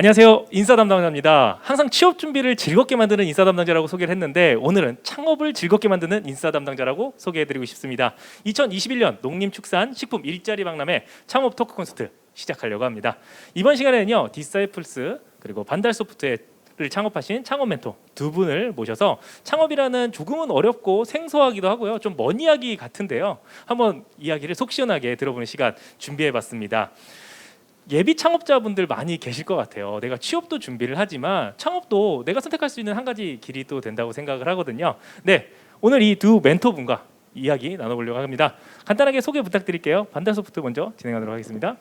안녕하세요. 인사 담당자입니다. 항상 취업 준비를 즐겁게 만드는 인사 담당자라고 소개를 했는데 오늘은 창업을 즐겁게 만드는 인사 담당자라고 소개해드리고 싶습니다. 2021년 농림축산식품 일자리 박람회 창업 토크 콘서트 시작하려고 합니다. 이번 시간에는요 디사이플스 그리고 반달소프트를 창업하신 창업 멘토 두 분을 모셔서 창업이라는 조금은 어렵고 생소하기도 하고요 좀 먼 이야기 같은데요 한번 이야기를 속 시원하게 들어보는 시간 준비해봤습니다. 예비 창업자분들 많이 계실 것 같아요. 내가 취업도 준비를 하지만 창업도 내가 선택할 수 있는 한 가지 길이 또 된다고 생각을 하거든요. 네, 오늘 이 두 멘토분과 이야기 나눠보려고 합니다. 간단하게 소개 부탁드릴게요. 반달소프트 먼저 진행하도록 하겠습니다.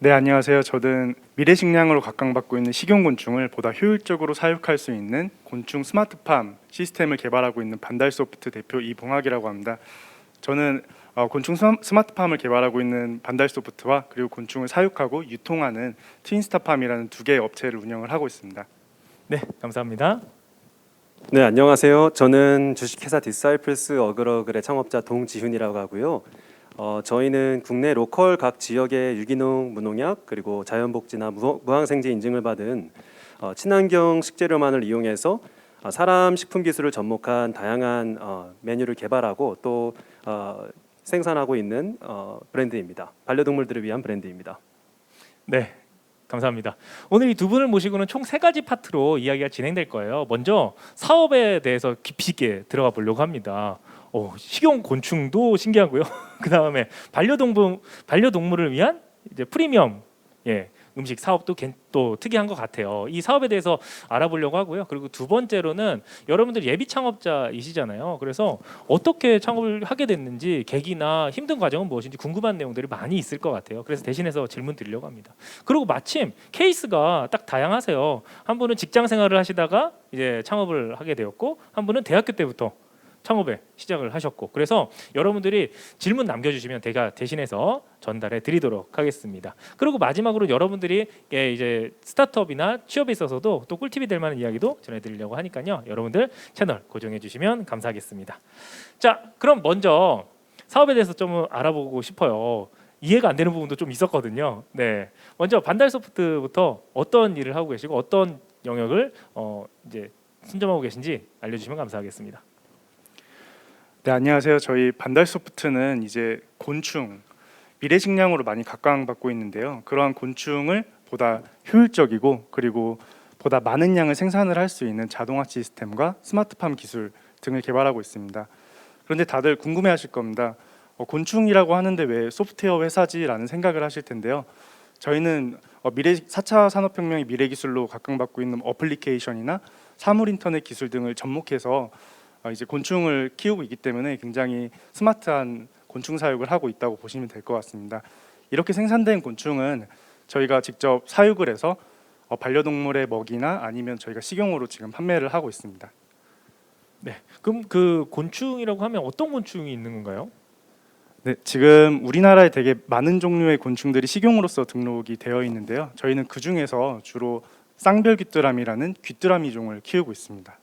네, 안녕하세요. 저는 미래식량으로 각광받고 있는 식용곤충을 보다 효율적으로 사육할 수 있는 곤충 스마트팜 시스템을 개발하고 있는 반달소프트 대표 이봉학이라고 합니다. 저는 곤충 스마트팜을 개발하고 있는 반달소프트와 그리고 곤충을 사육하고 유통하는 트윈스타팜이라는 두 개의 업체를 운영을 하고 있습니다. 네, 감사합니다. 네, 안녕하세요. 저는 주식회사 디사이플스 어그로글의 창업자 동지훈이라고 하고요. 저희는 국내 로컬 각 지역의 유기농, 무농약 그리고 자연복지나 무항생제 인증을 받은 친환경 식재료만을 이용해서 사람 식품 기술을 접목한 다양한 메뉴를 개발하고 또 생산하고 있는 브랜드입니다. 반려동물들을 위한 브랜드입니다. 네, 감사합니다. 오늘 이 두 분을 모시고는 총 세 가지 파트로 이야기가 진행될 거예요. 먼저 사업에 대해서 깊이 있게 들어가 보려고 합니다. 식용 곤충도 신기하고요. 그 다음에 반려동물을 위한 이제 프리미엄 음식 사업도 또 특이한 것 같아요. 이 사업에 대해서 알아보려고 하고요. 그리고 두 번째로는 여러분들 예비 창업자이시잖아요. 그래서 어떻게 창업을 하게 됐는지 계기나 힘든 과정은 무엇인지 궁금한 내용들이 많이 있을 것 같아요. 그래서 대신해서 질문 드리려고 합니다. 그리고 마침 케이스가 딱 다양하세요. 한 분은 직장 생활을 하시다가 이제 창업을 하게 되었고 한 분은 대학교 때부터 창업에 시작을 하셨고 그래서 여러분들이 질문 남겨주시면 제가 대신해서 전달해 드리도록 하겠습니다. 그리고 마지막으로 여러분들이 이제 스타트업이나 취업에 있어서도 또 꿀팁이 될 만한 이야기도 전해드리려고 하니까요. 여러분들 채널 고정해 주시면 감사하겠습니다. 자, 그럼 먼저 사업에 대해서 좀 알아보고 싶어요. 이해가 안 되는 부분도 좀 있었거든요. 네, 먼저 반달소프트부터 어떤 일을 하고 계시고 어떤 영역을 이제 선점하고 계신지 알려주시면 감사하겠습니다. 네, 안녕하세요. 저희 반달소프트는 이제 곤충, 미래식량으로 많이 각광받고 있는데요. 그러한 곤충을 보다 효율적이고 그리고 보다 많은 양을 생산을 할 수 있는 자동화 시스템과 스마트팜 기술 등을 개발하고 있습니다. 그런데 다들 궁금해하실 겁니다. 곤충이라고 하는데 왜 소프트웨어 회사지라는 생각을 하실 텐데요. 저희는 4차 산업혁명의 미래기술로 각광받고 있는 어플리케이션이나 사물 인터넷 기술 등을 접목해서 이제 곤충을 키우고 있기 때문에 굉장히 스마트한 곤충 사육을 하고 있다고 보시면 될 것 같습니다. 이렇게 생산된 곤충은 저희가 직접 사육을 해서 반려동물의 먹이나 아니면 저희가 식용으로 지금 판매를 하고 있습니다. 네, 그럼 그 곤충이라고 하면 어떤 곤충이 있는 건가요? 네, 지금 우리나라에 되게 많은 종류의 곤충들이 식용으로서 등록이 되어 있는데요. 저희는 그 중에서 주로 쌍별귀뚜라미라는 귀뚜라미 종을 키우고 있습니다.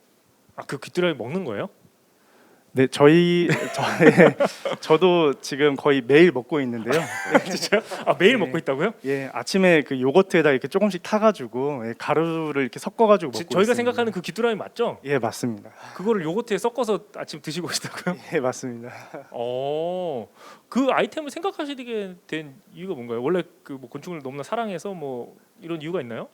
그 귀뚜라미 먹는 거예요? 네, 저도 지금 거의 매일 먹고 있는데요. 진짜요? 매일 먹고 있다고요? 예, 아침에 그 요거트에다 이렇게 조금씩 타가지고 가루를 이렇게 섞어가지고 먹고 저희가 있습니다. 생각하는 그 귀뚜라미 맞죠? 예, 맞습니다. 그거를 요거트에 섞어서 아침 드시고 계시다고요? 예, 맞습니다. 그 아이템을 생각하시게 된 이유가 뭔가요? 원래 그 뭐 곤충을 너무나 사랑해서 뭐 이런 이유가 있나요?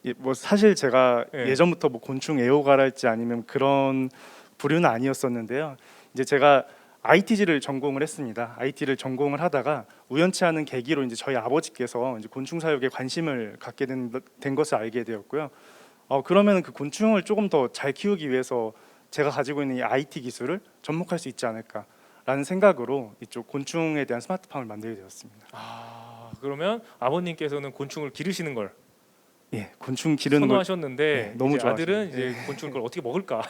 예, 뭐 사실 제가 예. 예전부터 뭐 곤충 애호가랄지 아니면 그런 부류는 아니었었는데요. 이제 제가 IT를 전공을 했습니다. IT를 전공을 하다가 우연치 않은 계기로 이제 저희 아버지께서 이제 곤충 사육에 관심을 갖게 된 것을 알게 되었고요. 그러면 그 곤충을 조금 더 잘 키우기 위해서 제가 가지고 있는 이 IT 기술을 접목할 수 있지 않을까라는 생각으로 이쪽 곤충에 대한 스마트팜을 만들게 되었습니다. 그러면 아버님께서는 곤충을 기르시는 걸 예, 곤충 기르는 걸 선호하셨는데 네, 너무 이제 아들은 좋아하시네요. 이제 곤충을 그걸 어떻게 먹을까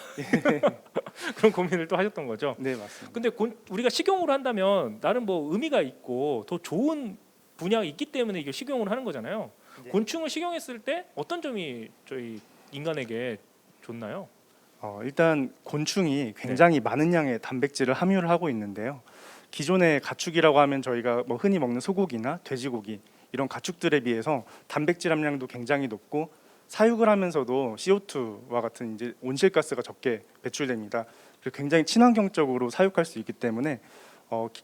그런 고민을 또 하셨던 거죠. 네, 맞습니다. 근데 우리가 식용으로 한다면 나름 뭐 의미가 있고 더 좋은 분야가 있기 때문에 이게 식용으로 하는 거잖아요. 네. 곤충을 식용했을 때 어떤 점이 저희 인간에게 좋나요? 일단 곤충이 굉장히 많은 양의 단백질을 함유를 하고 있는데요. 기존의 가축이라고 하면 저희가 뭐 흔히 먹는 소고기나 돼지고기 이런 가축들에 비해서 단백질 함량도 굉장히 높고 사육을 하면서도 CO2와 같은 이제 온실가스가 적게 배출됩니다. 그리고 굉장히 친환경적으로 사육할 수 있기 때문에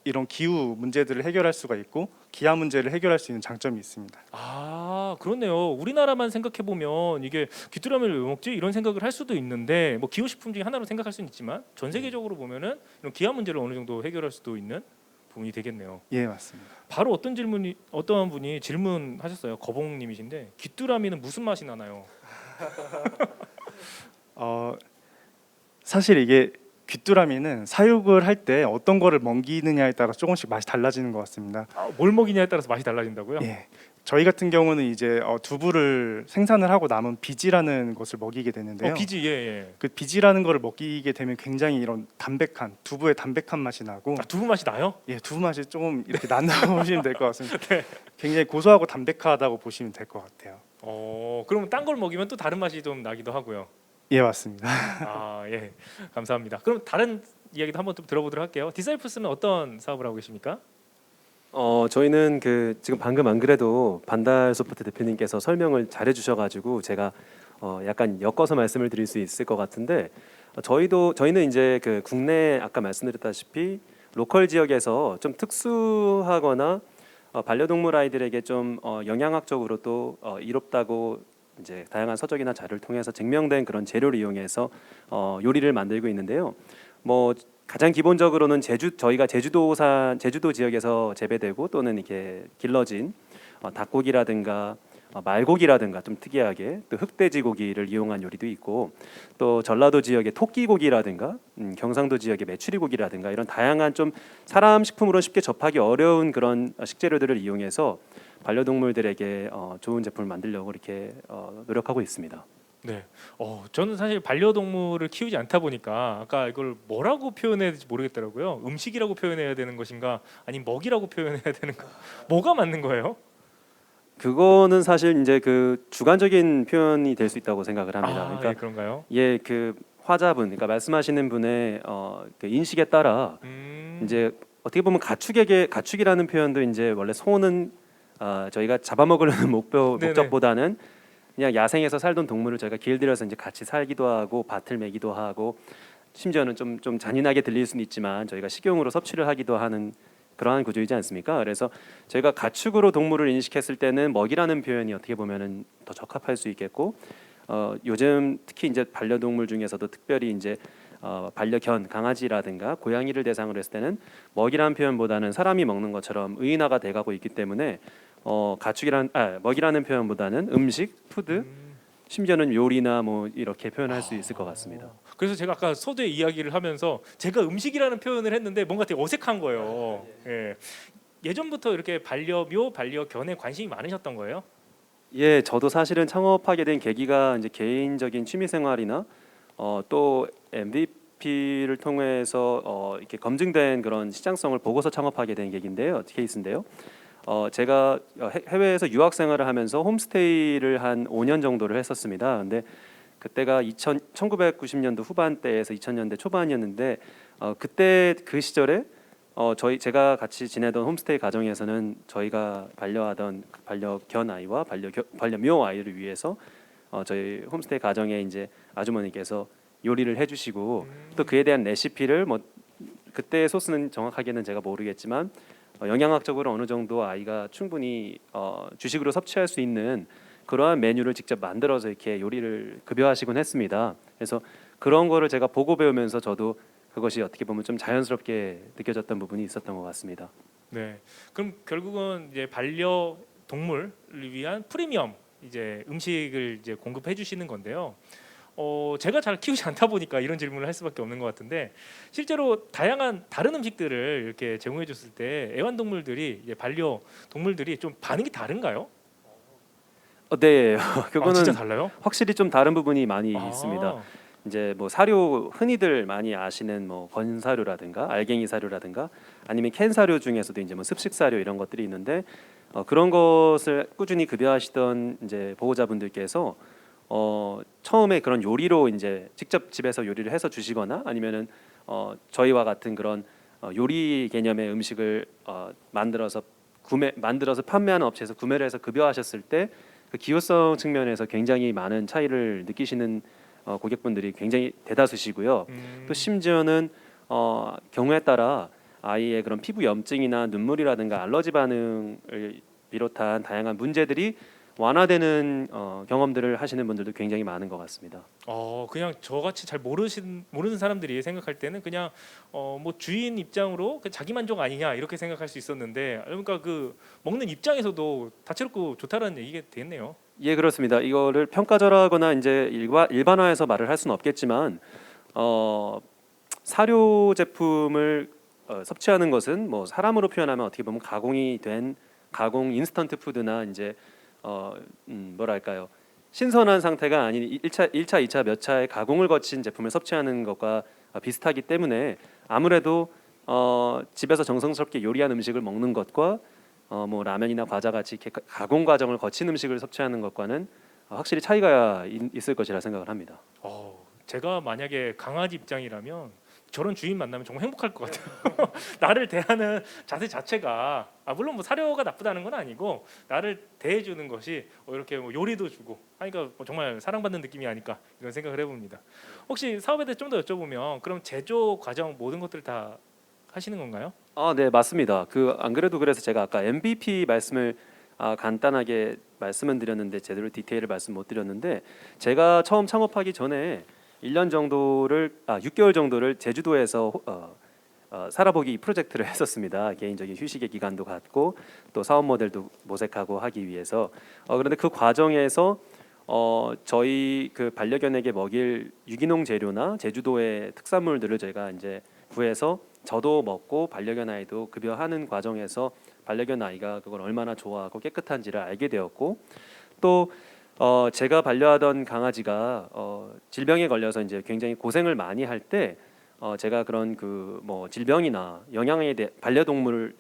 이런 기후 문제들을 해결할 수가 있고 기아 문제를 해결할 수 있는 장점이 있습니다. 아, 그렇네요. 우리나라만 생각해 보면 이게 귀뚜라미를 왜 먹지? 이런 생각을 할 수도 있는데 뭐 기호식품 중에 하나로 생각할 수는 있지만 전 세계적으로 보면은 이런 기아 문제를 어느 정도 해결할 수도 있는 부분이 되겠네요. 예, 맞습니다. 바로 어떤 분이 질문하셨어요. 거봉님이신데 귀뚜라미는 무슨 맛이 나나요? 사실 이게 귀뚜라미는 사육을 할 때 어떤 거를 먹이느냐에 따라 조금씩 맛이 달라지는 것 같습니다. 뭘 먹이냐에 따라서 맛이 달라진다고요? 예. 저희 같은 경우는 이제 두부를 생산을 하고 남은 비지라는 것을 먹이게 되는데요. 비지 예. 그 비지라는 거를 먹이게 되면 굉장히 이런 담백한 두부의 담백한 맛이 나고 두부 맛이 나요? 예, 두부 맛이 조금 이렇게 난다고 보시면 될 것 같습니다. 네. 굉장히 고소하고 담백하다고 보시면 될 것 같아요. 그러면 딴 걸 먹이면 또 다른 맛이 좀 나기도 하고요. 예, 맞습니다. 아, 예. 감사합니다. 그럼 다른 이야기도 한번 좀 들어보도록 할게요. 디사이플스는 어떤 사업을 하고 계십니까? 저희는 지금 방금 안 그래도 반달소프트 대표님께서 설명을 잘해 주셔가지고 제가 약간 엮어서 말씀을 드릴 수 있을 것 같은데 저희는 이제 국내 아까 말씀드렸다시피 로컬 지역에서 좀 특수하거나 반려동물 아이들에게 좀 영양학적으로 또 이롭다고 이제 다양한 서적이나 자료를 통해서 증명된 그런 재료를 이용해서 요리를 만들고 있는데요. 뭐 가장 기본적으로는 저희가 제주도 지역에서 재배되고 또는 이렇게 길러진 닭고기라든가 말고기라든가 좀 특이하게 또 흑돼지 고기를 이용한 요리도 있고 또 전라도 지역의 토끼고기라든가 경상도 지역의 메추리 고기라든가 이런 다양한 좀 사람 식품으로 쉽게 접하기 어려운 그런 식재료들을 이용해서 반려동물들에게 좋은 제품을 만들려고 이렇게 노력하고 있습니다. 네. 저는 사실 반려동물을 키우지 않다 보니까 아까 이걸 뭐라고 표현해야 될지 모르겠더라고요. 음식이라고 표현해야 되는 것인가, 아니면 먹이라고 표현해야 되는가, 뭐가 맞는 거예요? 그거는 사실 이제 주관적인 표현이 될 수 있다고 생각을 합니다. 그러니까 예, 그런가요? 화자분, 그러니까 말씀하시는 분의 인식에 따라 이제 어떻게 보면 가축이라는 표현도 이제 원래 소는 저희가 잡아먹으려는 목적보다는 그냥 야생에서 살던 동물을 저희가 길들여서 이제 같이 살기도 하고 밭을 매기도 하고 심지어는 좀 잔인하게 들릴 수는 있지만 저희가 식용으로 섭취를 하기도 하는 그러한 구조이지 않습니까? 그래서 저희가 가축으로 동물을 인식했을 때는 먹이라는 표현이 어떻게 보면은 더 적합할 수 있겠고 요즘 특히 이제 반려동물 중에서도 특별히 이제 반려견 강아지라든가 고양이를 대상으로 했을 때는 먹이라는 표현보다는 사람이 먹는 것처럼 의인화가 돼가고 있기 때문에 먹이라는 표현보다는 음식, 푸드, 심지어는 요리나 뭐 이렇게 표현할 수 있을 것 같습니다. 그래서 제가 아까 소재 이야기를 하면서 제가 음식이라는 표현을 했는데 뭔가 되게 어색한 거예요. 예. 예전부터 이렇게 반려묘, 반려견에 관심이 많으셨던 거예요? 예, 저도 사실은 창업하게 된 계기가 이제 개인적인 취미 생활이나 또 MVP를 통해서 이렇게 검증된 그런 시장성을 보고서 창업하게 된 케이스인데요. 제가 해외에서 유학 생활을 하면서 홈스테이를 한 5년 정도를 했었습니다. 근데 그때가 1990년도 후반대에서 2000년대 초반이었는데 그때 그 시절에 제가 같이 지내던 홈스테이 가정에서는 저희가 반려하던 반려견 아이와 반려묘 아이를 위해서 저희 홈스테이 가정에 이제 아주머니께서 요리를 해주시고 또 그에 대한 레시피를 뭐 그때의 소스는 정확하게는 제가 모르겠지만 영양학적으로 어느 정도 아이가 충분히 주식으로 섭취할 수 있는 그러한 메뉴를 직접 만들어서 이렇게 요리를 급여하시곤 했습니다. 그래서 그런 거를 제가 보고 배우면서 저도 그것이 어떻게 보면 좀 자연스럽게 느껴졌던 부분이 있었던 것 같습니다. 네. 그럼 결국은 이제 반려동물을 위한 프리미엄 이제 음식을 이제 공급해 주시는 건데요. 제가 잘 키우지 않다 보니까 이런 질문을 할 수밖에 없는 것 같은데 실제로 다양한 다른 음식들을 이렇게 제공해 줬을 때 애완동물들이 이제 반려동물들이 좀 반응이 다른가요? 네, 그거는 진짜 달라요? 확실히 좀 다른 부분이 많이 있습니다. 이제 뭐 사료 흔히들 많이 아시는 뭐 건사료라든가 알갱이 사료라든가 아니면 캔 사료 중에서도 이제 뭐 습식 사료 이런 것들이 있는데 그런 것을 꾸준히 급여하시던 이제 보호자분들께서 처음에 그런 요리로 이제 직접 집에서 요리를 해서 주시거나 아니면은 저희와 같은 그런 요리 개념의 음식을 만들어서 만들어서 판매하는 업체에서 구매를 해서 급여하셨을 때 그 기호성 측면에서 굉장히 많은 차이를 느끼시는 고객분들이 굉장히 대다수시고요. 또 심지어는 경우에 따라 아이의 그런 피부 염증이나 눈물이라든가 알러지 반응을 비롯한 다양한 문제들이 완화되는 경험들을 하시는 분들도 굉장히 많은 것 같습니다. 그냥 저같이 잘 모르는 사람들이 생각할 때는 그냥 뭐 주인 입장으로 자기 만족 아니냐 이렇게 생각할 수 있었는데 그러니까 그 먹는 입장에서도 다채롭고 좋다라는 얘기가 되겠네요. 예, 그렇습니다. 이거를 평가절하거나 이제 일반화해서 말을 할 수는 없겠지만 사료 제품을 섭취하는 것은 뭐 사람으로 표현하면 어떻게 보면 가공이 된 가공 인스턴트 푸드나 이제 뭐랄까요, 신선한 상태가 아닌 1차, 2차 몇 차의 가공을 거친 제품을 섭취하는 것과 비슷하기 때문에 아무래도 집에서 정성스럽게 요리한 음식을 먹는 것과 뭐 라면이나 과자 같이 이렇게 가공 과정을 거친 음식을 섭취하는 것과는 확실히 차이가 있을 것이라 생각을 합니다. 제가 만약에 강아지 입장이라면 저런 주인 만나면 정말 행복할 것 같아요. 나를 대하는 자세 자체가 물론 뭐 사료가 나쁘다는 건 아니고 나를 대해주는 것이 이렇게 뭐 요리도 주고 하니까 뭐 정말 사랑받는 느낌이 아닐까 이런 생각을 해봅니다. 혹시 사업에 대해 좀 더 여쭤보면 그럼 제조 과정 모든 것들을 다 하시는 건가요? 네, 맞습니다. 안 그래도 그래서 제가 아까 MVP 말씀을 간단하게 말씀은 드렸는데 제대로 디테일을 말씀 못 드렸는데, 제가 처음 창업하기 전에 1년 정도를 6개월 정도를 제주도에서 살아보기 프로젝트를 했었습니다. 개인적인 휴식의 기간도 갖고 또 사업 모델도 모색하고 하기 위해서. 그런데 그 과정에서 저희 그 반려견에게 먹일 유기농 재료나 제주도의 특산물들을 저희가 이제 구해서 저도 먹고 반려견 아이도 급여하는 과정에서 반려견 아이가 그걸 얼마나 좋아하고 깨끗한지를 알게 되었고, 또 제가 반려하던 강아지가 질병에 걸려서 이제 굉장히 고생을 많이 할 때 제가 그런 그 뭐 질병이나 영양에 대해 반려동물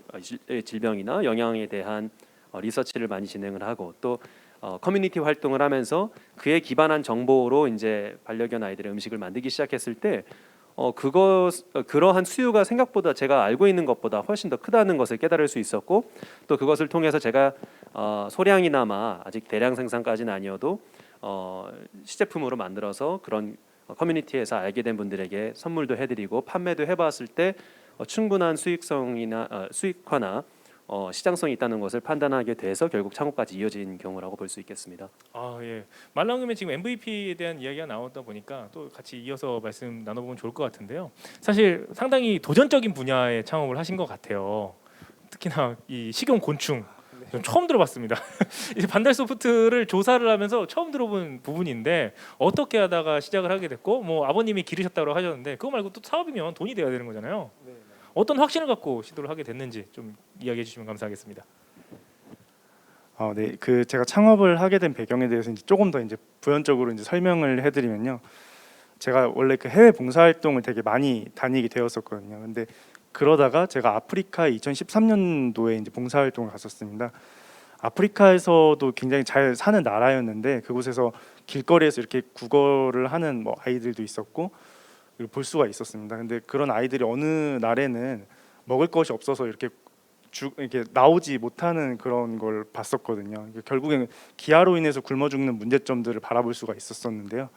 질병이나 영양에 대한 리서치를 많이 진행을 하고 또 커뮤니티 활동을 하면서 그에 기반한 정보로 이제 반려견 아이들의 음식을 만들기 시작했을 때 그러한 수요가 생각보다 제가 알고 있는 것보다 훨씬 더 크다는 것을 깨달을 수 있었고, 또 그것을 통해서 제가 소량이나마 아직 대량 생산까지는 아니어도 시제품으로 만들어서 그런 커뮤니티에서 알게 된 분들에게 선물도 해드리고 판매도 해봤을 때 충분한 수익화나 시장성이 있다는 것을 판단하게 돼서 결국 창업까지 이어진 경우라고 볼 수 있겠습니다. 예. 말 나오면 지금 MVP에 대한 이야기가 나오다 보니까 또 같이 이어서 말씀 나눠보면 좋을 것 같은데요. 사실 상당히 도전적인 분야의 창업을 하신 것 같아요. 특히나 이 식용 곤충 전 처음 들어봤습니다. 이제 반달 소프트를 조사를 하면서 처음 들어본 부분인데 어떻게 하다가 시작을 하게 됐고 뭐 아버님이 기르셨다고 하셨는데 그거 말고 또 사업이면 돈이 돼야 되는 거잖아요. 어떤 확신을 갖고 시도를 하게 됐는지 좀 이야기해 주시면 감사하겠습니다. 네, 제가 창업을 하게 된 배경에 대해서 이제 조금 더 이제 부연적으로 이제 설명을 해드리면요. 제가 원래 그 해외 봉사활동을 되게 많이 다니게 되었었거든요. 근데 그러다가 제가 아프리카에 2013년도에 이제 봉사활동을 갔었습니다. 아프리카에서도 굉장히 잘 사는 나라였는데 그곳에서 길거리에서 이렇게 국어를 하는 뭐 아이들도 있었고 볼 수가 있었습니다. 근데 그런 아이들이 어느 날에는 먹을 것이 없어서 이렇게 나오지 못하는 그런 걸 봤었거든요. 결국에는 기아로 인해서 굶어 죽는 문제점들을 바라볼 수가 있었었는데요.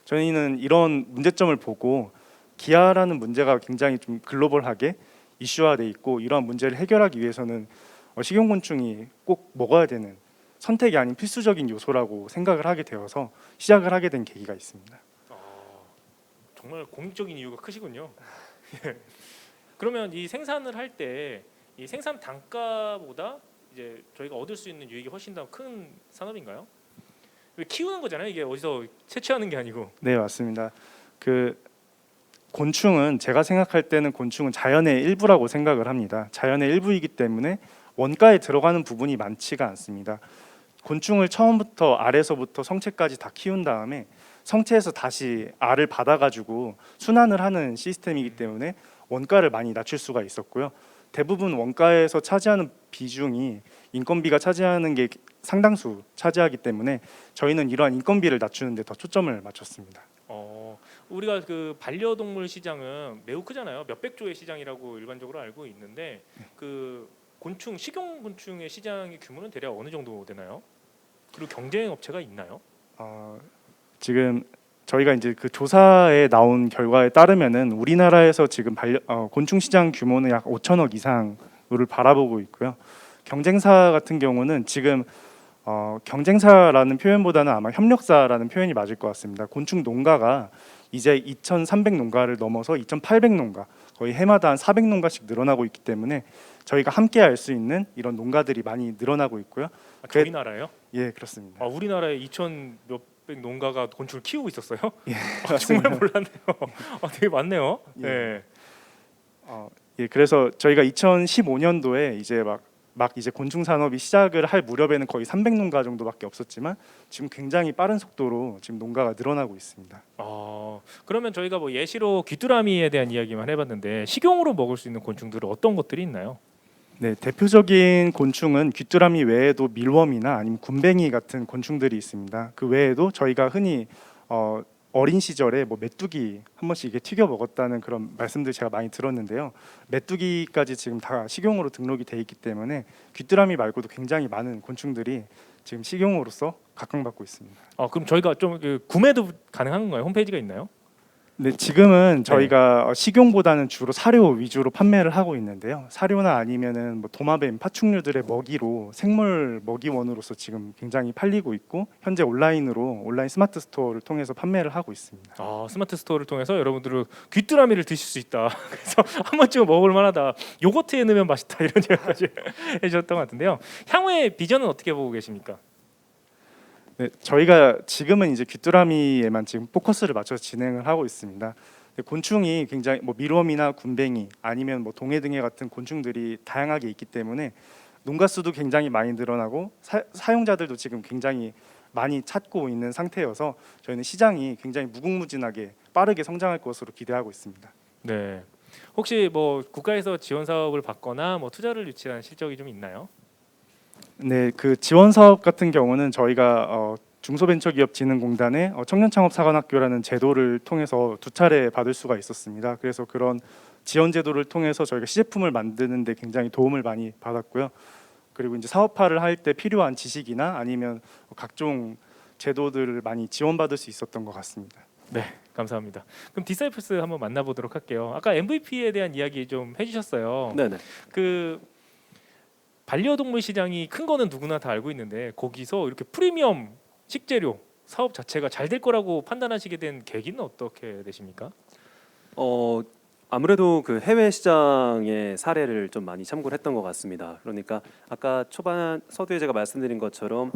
저희는 이런 문제점을 보고 기아라는 문제가 굉장히 좀 글로벌하게 이슈화돼 있고 이러한 문제를 해결하기 위해서는 식용곤충이 꼭 먹어야 되는 선택이 아닌 필수적인 요소라고 생각을 하게 되어서 시작을 하게 된 계기가 있습니다. 정말 공익적인 이유가 크시군요. 그러면 이 생산을 할 때 이 생산 단가보다 이제 저희가 얻을 수 있는 유익이 훨씬 더 큰 산업인가요? 키우는 거잖아요. 이게 어디서 채취하는 게 아니고. 네, 맞습니다. 곤충은 제가 생각할 때는 곤충은 자연의 일부라고 생각을 합니다. 자연의 일부이기 때문에 원가에 들어가는 부분이 많지가 않습니다. 곤충을 처음부터 알에서부터 성체까지 다 키운 다음에 성체에서 다시 알을 받아가지고 순환을 하는 시스템이기 때문에 원가를 많이 낮출 수가 있었고요. 대부분 원가에서 차지하는 비중이 인건비가 차지하는 게 상당수 차지하기 때문에 저희는 이러한 인건비를 낮추는 데 더 초점을 맞췄습니다. 우리가 그 반려동물 시장은 매우 크잖아요. 몇백 조의 시장이라고 일반적으로 알고 있는데 그 곤충 식용 곤충의 시장의 규모는 대략 어느 정도 되나요? 그리고 경쟁 업체가 있나요? 지금 저희가 이제 그 조사에 나온 결과에 따르면은 우리나라에서 지금 곤충 시장 규모는 약 5천억 이상을 바라보고 있고요. 경쟁사 같은 경우는 지금 경쟁사라는 표현보다는 아마 협력사라는 표현이 맞을 것 같습니다. 곤충 농가가 이제 2,300 농가를 넘어서 2,800 농가, 거의 해마다 한 400 농가씩 늘어나고 있기 때문에 저희가 함께 할 수 있는 이런 농가들이 많이 늘어나고 있고요. 저희 나라요? 예, 그렇습니다. 우리나라에 2천 몇백 농가가 곤충을 키우고 있었어요? 예, 정말 몰랐네요. 되게 많네요. 예. 네. 예, 그래서 저희가 2015년도에 이제 막 이제 곤충 산업이 시작을 할 무렵에는 거의 300 농가 정도밖에 없었지만 지금 굉장히 빠른 속도로 지금 농가가 늘어나고 있습니다. 그러면 저희가 뭐 예시로 귀뚜라미에 대한 이야기만 해봤는데 식용으로 먹을 수 있는 곤충들은 어떤 것들이 있나요? 네, 대표적인 곤충은 귀뚜라미 외에도 밀웜이나 아니면 군뱅이 같은 곤충들이 있습니다. 그 외에도 저희가 흔히 어린 시절에 뭐 메뚜기 한 번씩 이게 튀겨 먹었다는 그런 말씀들 제가 많이 들었는데요. 메뚜기까지 지금 다 식용으로 등록이 돼 있기 때문에 귀뚜라미 말고도 굉장히 많은 곤충들이 지금 식용으로서 각광받고 있습니다. 그럼 저희가 좀 구매도 가능한 건가요? 홈페이지가 있나요? 네, 지금은 저희가 식용보다는 주로 사료 위주로 판매를 하고 있는데요. 사료나 아니면은 뭐 도마뱀, 파충류들의 먹이로 생물 먹이원으로서 지금 굉장히 팔리고 있고 현재 온라인 스마트 스토어를 통해서 판매를 하고 있습니다. 스마트 스토어를 통해서 여러분들은 귀뚜라미를 드실 수 있다. 그래서 한 번쯤 먹을 만하다. 요거트에 넣으면 맛있다 이런 얘기까지 해주셨던 것 같은데요. 향후의 비전은 어떻게 보고 계십니까? 네, 저희가 지금은 이제 귀뚜라미에만 지금 포커스를 맞춰서 진행을 하고 있습니다. 곤충이 굉장히 뭐 밀웜이나 군뱅이 아니면 뭐 동해등에 같은 곤충들이 다양하게 있기 때문에 농가 수도 굉장히 많이 늘어나고 사용자들도 지금 굉장히 많이 찾고 있는 상태여서 저희는 시장이 굉장히 무궁무진하게 빠르게 성장할 것으로 기대하고 있습니다. 네. 혹시 뭐 국가에서 지원 사업을 받거나 뭐 투자를 유치한 실적이 좀 있나요? 네, 그 지원 사업 같은 경우는 저희가 중소벤처기업진흥공단의 청년창업사관학교라는 제도를 통해서 2차례 받을 수가 있었습니다. 그래서 그런 지원 제도를 통해서 저희가 시제품을 만드는 데 굉장히 도움을 많이 받았고요. 그리고 이제 사업화를 할 때 필요한 지식이나 아니면 각종 제도들을 많이 지원받을 수 있었던 것 같습니다. 네, 감사합니다. 그럼 디사이플스 한번 만나보도록 할게요. 아까 MVP에 대한 이야기 좀 해주셨어요. 네네. 그 반려동물 시장이 큰 거는 누구나 다 알고 있는데 거기서 이렇게 프리미엄 식재료 사업 자체가 잘 될 거라고 판단하시게 된 계기는 어떻게 되십니까? 아무래도 그 해외 시장의 사례를 좀 많이 참고를 했던 것 같습니다. 그러니까 아까 초반 서두에 제가 말씀드린 것처럼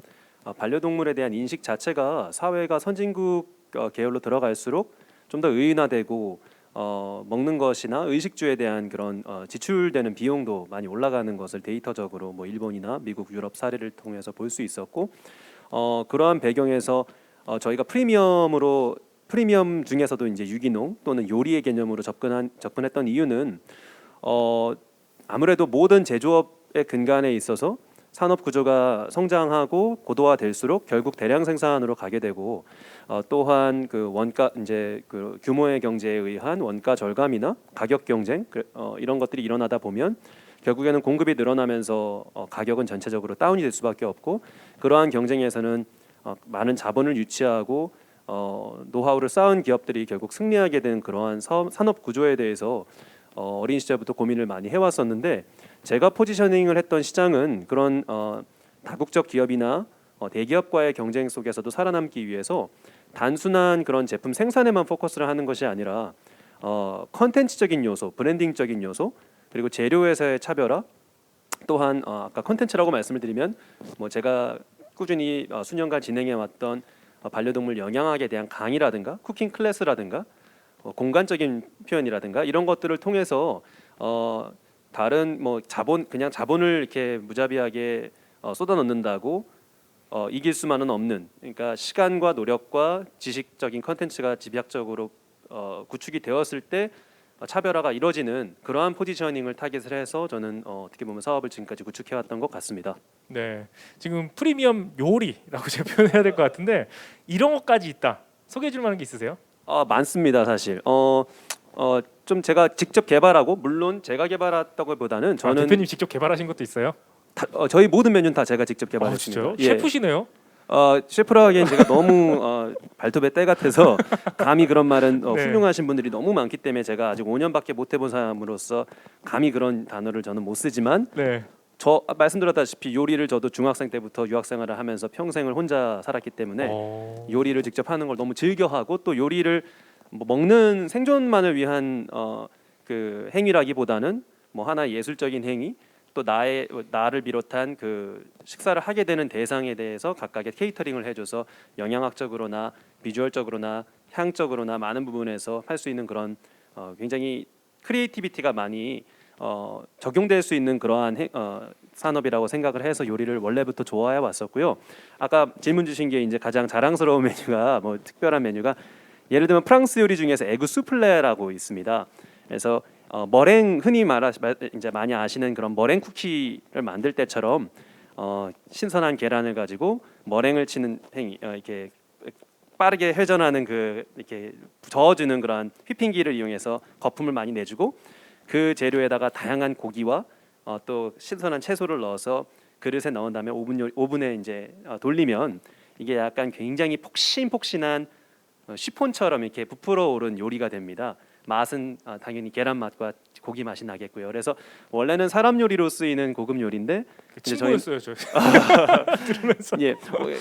반려동물에 대한 인식 자체가 사회가 선진국 계열로 들어갈수록 좀 더 의인화되고 먹는 것이나 의식주에 대한 그런 지출되는 비용도 많이 올라가는 것을 데이터적으로 뭐 일본이나 미국, 유럽 사례를 통해서 볼 수 있었고 그러한 배경에서 저희가 프리미엄 중에서도 이제 유기농 또는 요리의 개념으로 접근했던 이유는 아무래도 모든 제조업의 근간에 있어서 산업 구조가 성장하고 고도화될수록 결국 대량 생산으로 가게 되고 또한 그 원가 이제 그 규모의 경제에 의한 원가 절감이나 가격 경쟁 이런 것들이 일어나다 보면 결국에는 공급이 늘어나면서 가격은 전체적으로 다운이 될 수밖에 없고 그러한 경쟁에서는 많은 자본을 유치하고 노하우를 쌓은 기업들이 결국 승리하게 되는 그러한 산업 구조에 대해서 어린 시절부터 고민을 많이 해왔었는데 제가 포지셔닝을 했던 시장은 그런 다국적 기업이나 대기업과의 경쟁 속에서도 살아남기 위해서 단순한 그런 제품 생산에만 포커스를 하는 것이 아니라 컨텐츠적인 요소, 브랜딩적인 요소 그리고 재료에서의 차별화 또한 아까 컨텐츠라고 말씀을 드리면 뭐 제가 꾸준히 수년간 진행해 왔던 반려동물 영양학에 대한 강의라든가 쿠킹 클래스라든가 공간적인 표현이라든가 이런 것들을 통해서 다른 뭐 자본을 이렇게 무자비하게 쏟아 넣는다고 이길 수만은 없는 그러니까 시간과 노력과 지식적인 컨텐츠가 집약적으로 구축이 되었을 때 차별화가 이루어지는 그러한 포지셔닝을 타겟을 해서 저는 어떻게 보면 사업을 지금까지 구축해 왔던 것 같습니다. 네, 지금 프리미엄 요리라고 제가 표현해야 될 것 같은데 이런 것까지 있다. 소개해줄 만한 게 있으세요? 많습니다, 사실. 좀 제가 직접 개발하고 물론 제가 개발했다고보다는 저는 대표님 직접 개발하신 것도 있어요? 저희 모든 메뉴는 다 제가 직접 아, 개발했습니다. 진짜요? 예. 셰프시네요. 셰프라 하기엔 제가 너무 발톱에 때 같아서 감히 그런 말은 네. 훌륭하신 분들이 너무 많기 때문에 제가 아직 5년밖에 못 해본 사람으로서 감히 그런 단어를 저는 못 쓰지만 네. 말씀드렸다시피 요리를 저도 중학생 때부터 유학생활을 하면서 평생을 혼자 살았기 때문에 요리를 직접 하는 걸 너무 즐겨하고 또 요리를 뭐 먹는 생존만을 위한 그 행위라기보다는 뭐 하나의 예술적인 행위 또 나를 비롯한 그 식사를 하게 되는 대상에 대해서 각각의 케이터링을 해줘서 영양학적으로나 비주얼적으로나 향적으로나 많은 부분에서 할 수 있는 그런 굉장히 크리에이티비티가 많이 적용될 수 있는 그러한 산업이라고 생각을 해서 요리를 원래부터 좋아해 왔었고요. 아까 질문 주신 게 이제 가장 자랑스러운 메뉴가 뭐 특별한 메뉴가 예를 들면 프랑스 요리 중에서 에그 수플레라고 있습니다. 그래서 머랭 흔히 이제 많이 아시는 그런 머랭 쿠키를 만들 때처럼 신선한 계란을 가지고 머랭을 치는 행위 이렇게 빠르게 회전하는 그 이렇게 저어주는 그런 휘핑기를 이용해서 거품을 많이 내주고 그 재료에다가 다양한 고기와 또 신선한 채소를 넣어서 그릇에 넣은 다음에 오븐에 이제 돌리면 이게 약간 굉장히 폭신폭신한 시폰처럼 이렇게 부풀어 오른 요리가 됩니다. 맛은 당연히 계란 맛과 고기 맛이 나겠고요. 그래서 원래는 사람 요리로 쓰이는 고급 요리인데 이제 친구였어요, 저. 들으면서. 예,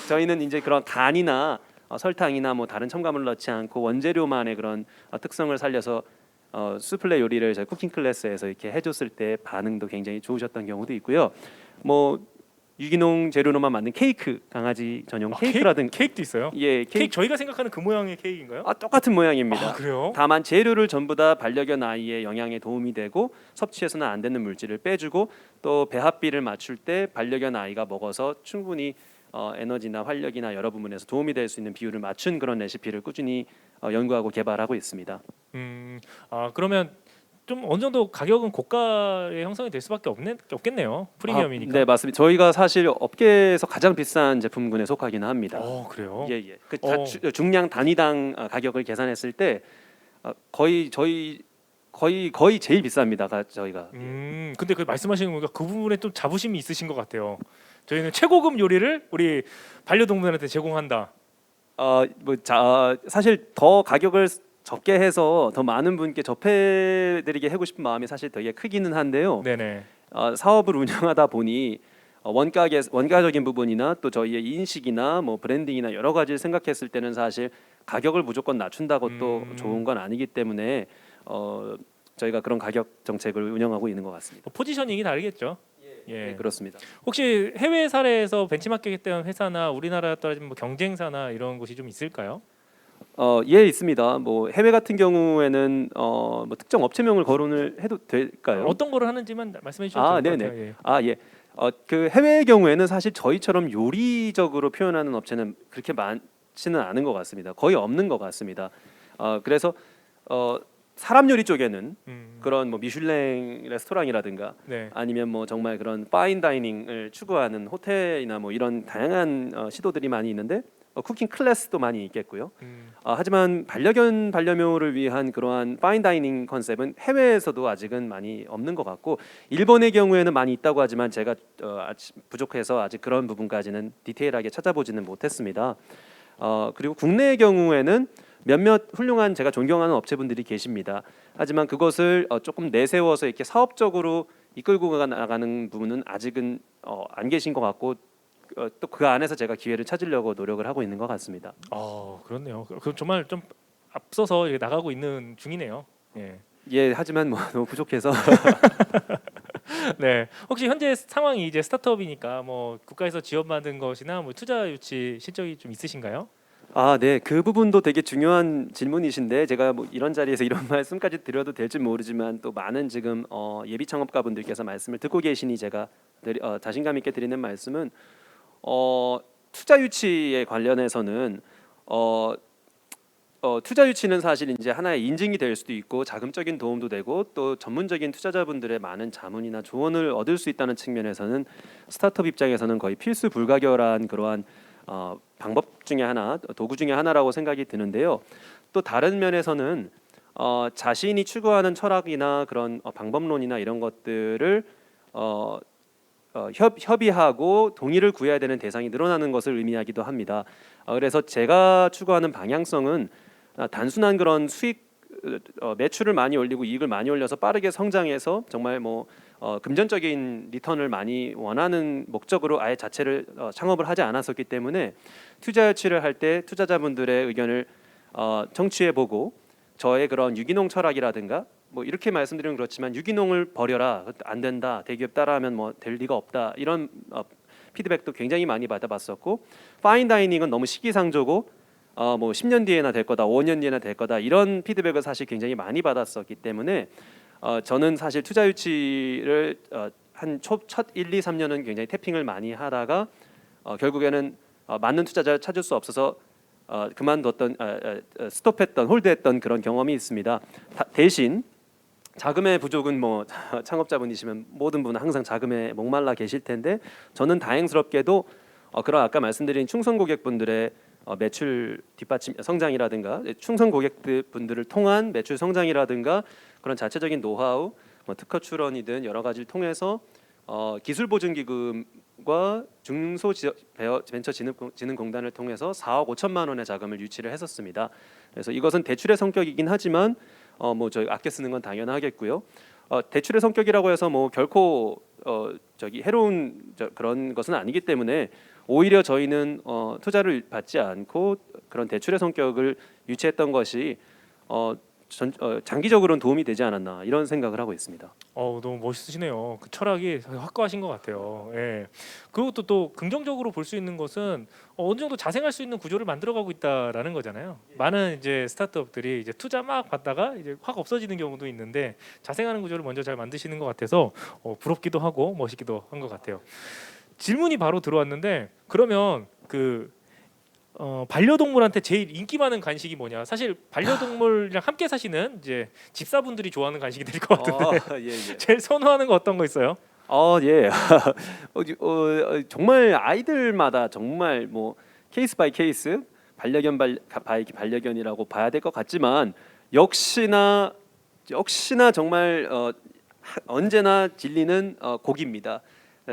저희는 이제 그런 간이나 설탕이나 뭐 다른 첨가물을 넣지 않고 원재료만의 그런 특성을 살려서 수플레 요리를 저희 쿠킹 클래스에서 이렇게 해줬을 때 반응도 굉장히 좋으셨던 경우도 있고요. 뭐 유기농 재료로만 만든 케이크, 강아지 전용 케이크라든가 케이크도 있어요? 예, 케이크 저희가 생각하는 그 모양의 케이크인가요? 똑같은 모양입니다. 아, 그래요? 다만 재료를 전부 다 반려견 아이의 영양에 도움이 되고 섭취해서는 안 되는 물질을 빼주고 또 배합비를 맞출 때 반려견 아이가 먹어서 충분히 에너지나 활력이나 여러 부분에서 도움이 될 수 있는 비율을 맞춘 그런 레시피를 꾸준히 연구하고 개발하고 있습니다. 그러면 좀 어느 정도 가격은 고가의 형성이 될 수밖에 없겠네요. 프리미엄이니까. 네, 맞습니다. 저희가 사실 업계에서 가장 비싼 제품군에 속하기는 합니다. 그래요? 예, 예. 중량 단위당 가격을 계산했을 때 거의 제일 비쌉니다. 저희가. 근데 그 말씀하시는 거니까 그 부분에 좀 자부심이 있으신 것 같아요. 저희는 최고급 요리를 우리 반려동물한테 제공한다. 사실 더 가격을 적게 해서 더 많은 분께 접해드리게 하고 싶은 마음이 사실 되게 크기는 한데요. 네네. 사업을 운영하다 보니 원가적인 부분이나 또 저희의 인식이나 뭐 브랜딩이나 여러 가지를 생각했을 때는 사실 가격을 무조건 낮춘다고 또 좋은 건 아니기 때문에 저희가 그런 가격 정책을 운영하고 있는 것 같습니다. 포지셔닝이 다르겠죠. 네, 그렇습니다. 혹시 해외 사례에서 벤치마킹했던 회사나 우리나라 떨어진 뭐 경쟁사나 이런 곳이 좀 있을까요? 예, 있습니다. 뭐 해외 같은 경우에는 뭐 특정 업체명을 거론을 해도 될까요? 어떤 거를 하는지만 말씀해 주셔도 될것 같아요. 예. 그 해외의 경우에는 사실 저희처럼 요리적으로 표현하는 업체는 그렇게 많지는 않은 것 같습니다. 거의 없는 것 같습니다. 그래서 사람 요리 쪽에는 그런 뭐 미슐랭 레스토랑이라든가 네. 아니면 뭐 정말 그런 파인 다이닝을 추구하는 호텔이나 뭐 이런 다양한 시도들이 많이 있는데 쿠킹 클래스도 많이 있겠고요. 하지만 반려묘를 위한 그러한 파인 다이닝 컨셉은 해외에서도 아직은 많이 없는 것 같고 일본의 경우에는 많이 있다고 하지만 제가 부족해서 아직 그런 부분까지는 디테일하게 찾아보지는 못했습니다. 그리고 국내의 경우에는 몇몇 훌륭한 제가 존경하는 업체분들이 계십니다. 하지만 그것을 조금 내세워서 이렇게 사업적으로 이끌고 나가는 부분은 아직은 안 계신 것 같고 또 그 안에서 제가 기회를 찾으려고 노력을 하고 있는 것 같습니다. 그렇네요. 그럼 정말 좀 앞서서 이렇게 나가고 있는 중이네요. 예. 예, 하지만 뭐 너무 부족해서. 네. 혹시 현재 상황이 이제 스타트업이니까 뭐 국가에서 지원받은 것이나 뭐 투자 유치 실적이 좀 있으신가요? 네, 그 부분도 되게 중요한 질문이신데 제가 뭐 이런 자리에서 이런 말씀까지 드려도 될지 모르지만 또 많은 지금 예비 창업가분들께서 말씀을 듣고 계시니 제가 자신감 있게 드리는 말씀은 투자 유치에 관련해서는 투자 유치는 사실 이제 하나의 인증이 될 수도 있고 자금적인 도움도 되고 또 전문적인 투자자분들의 많은 자문이나 조언을 얻을 수 있다는 측면에서는 스타트업 입장에서는 거의 필수 불가결한 그러한 방법 중에 하나, 도구 중에 하나라고 생각이 드는데요. 또 다른 면에서는 자신이 추구하는 철학이나 그런 방법론이나 이런 것들을 협의하고 동의를 구해야 되는 대상이 늘어나는 것을 의미하기도 합니다. 그래서 제가 추구하는 방향성은 단순한 그런 수익 매출을 많이 올리고 이익을 많이 올려서 빠르게 성장해서 정말 뭐 금전적인 리턴을 많이 원하는 목적으로 아예 자체를 창업을 하지 않았었기 때문에 투자 유치를 할 때 투자자분들의 의견을 청취해보고 저의 그런 유기농 철학이라든가 뭐 이렇게 말씀드리면 그렇지만 유기농을 버려라 안 된다 대기업 따라하면 뭐 될 리가 없다 이런 피드백도 굉장히 많이 받아봤었고 파인다이닝은 너무 시기상조고 뭐 10년 뒤에나 될 거다 5년 뒤에나 될 거다 이런 피드백을 사실 굉장히 많이 받았었기 때문에 저는 사실 투자 유치를 한 첫 1, 2, 3년은 굉장히 태핑을 많이 하다가 결국에는 맞는 투자자를 찾을 수 없어서 그만뒀던 스톱했던 홀드했던 그런 경험이 있습니다. 대신 자금의 부족은 뭐 창업자분이시면 모든 분은 항상 자금에 목말라 계실 텐데 저는 다행스럽게도 그런 아까 말씀드린 충성 고객분들의 매출 뒷받침 성장이라든가 충성 고객분들을 통한 매출 성장이라든가 그런 자체적인 노하우 뭐 특허 출원이든 여러 가지를 통해서 기술 보증 기금과 중소벤처진흥공단을 통해서 4억 5천만 원의 자금을 유치를 했었습니다. 그래서 이것은 대출의 성격이긴 하지만 뭐 저희 아껴 쓰는 건 당연하겠고요. 대출의 성격이라고 해서 뭐 결코 해로운 그런 것은 아니기 때문에 오히려 저희는 투자를 받지 않고 그런 대출의 성격을 유치했던 것이 장기적으로는 도움이 되지 않았나 이런 생각을 하고 있습니다. 너무 멋있으시네요. 그 철학이 확고하신 것 같아요. 예. 그리고 또 긍정적으로 볼 수 있는 것은 어느 정도 자생할 수 있는 구조를 만들어가고 있다라는 거잖아요. 많은 이제 스타트업들이 이제 투자 막 받다가 이제 확 없어지는 경우도 있는데 자생하는 구조를 먼저 잘 만드시는 것 같아서 부럽기도 하고 멋있기도 한 것 같아요. 질문이 바로 들어왔는데 그러면 반려동물한테 제일 인기 많은 간식이 뭐냐? 사실 반려동물이랑 함께 사시는 이제 집사분들이 좋아하는 간식이 될 것 같은데 예, 예. 제일 선호하는 거 어떤 거 있어요? 예. 정말 아이들마다 정말 뭐 케이스 바이 케이스 반려견이라고 봐야 될 것 같지만 역시나 정말 언제나 진리는 고기입니다.